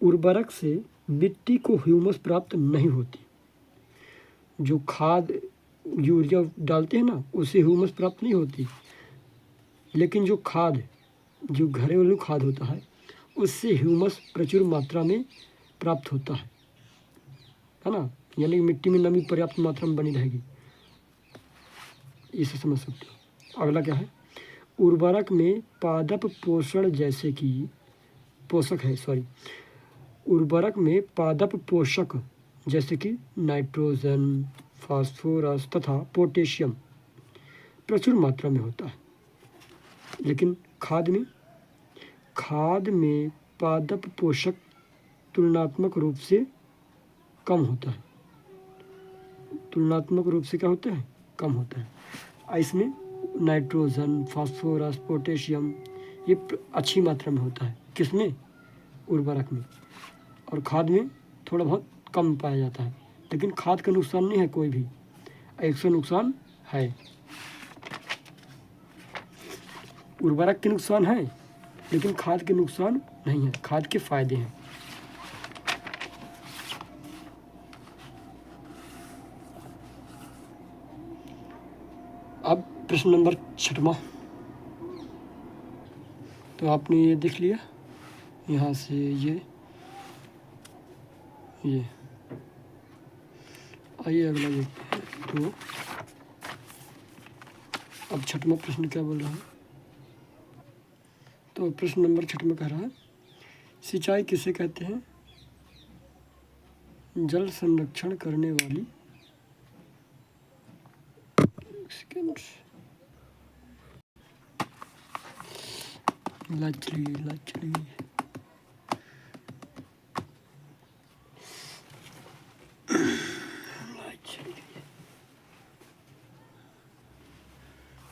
उर्वरक से मिट्टी को ह्यूमस प्राप्त नहीं होती। जो खाद यूरिया डालते हैं ना, उससे ह्यूमस प्राप्त नहीं होती। लेकिन जो घरेलू खाद होता है उससे ह्यूमस प्रचुर मात्रा में प्राप्त होता है ना। यानी मिट्टी में नमी पर्याप्त मात्रा में बनी रहेगी, इसे समझ सकते हो। अगला क्या है, उर्वरक में पादप पोषक उर्वरक में पादप पोषक जैसे कि नाइट्रोजन, फास्फोरस तथा पोटेशियम प्रचुर मात्रा में होता है। लेकिन खाद में पादप पोषक तुलनात्मक रूप से कम होता है। तुलनात्मक रूप से क्या होता है? कम होता है। इसमें नाइट्रोजन, फास्फोरस, पोटेशियम ये अच्छी मात्रा में होता है। किसमें? उर्वरक में। और खाद में थोड़ा बहुत कम पाया जाता है। लेकिन खाद का नुकसान नहीं है कोई भी, 100 नुकसान है। उर्वरक के नुकसान है लेकिन खाद के नुकसान नहीं है, खाद के फायदे हैं। अब प्रश्न नंबर 6वां, तो आपने ये देख लिया, यहाँ से ये आइए अगला देखते हैं। तो अब 6वां प्रश्न क्या बोल रहा है? तो प्रश्न नंबर 6वां कह रहा है, सिंचाई किसे कहते हैं? जल संरक्षण करने वाली लचली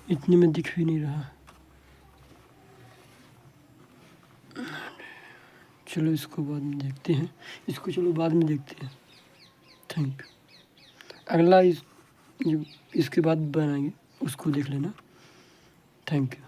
इतने में दिख भी नहीं रहा। चलो इसको बाद में देखते हैं, थैंक यू। अगला इसके बाद बनाएंगे, उसको देख लेना। Thank you.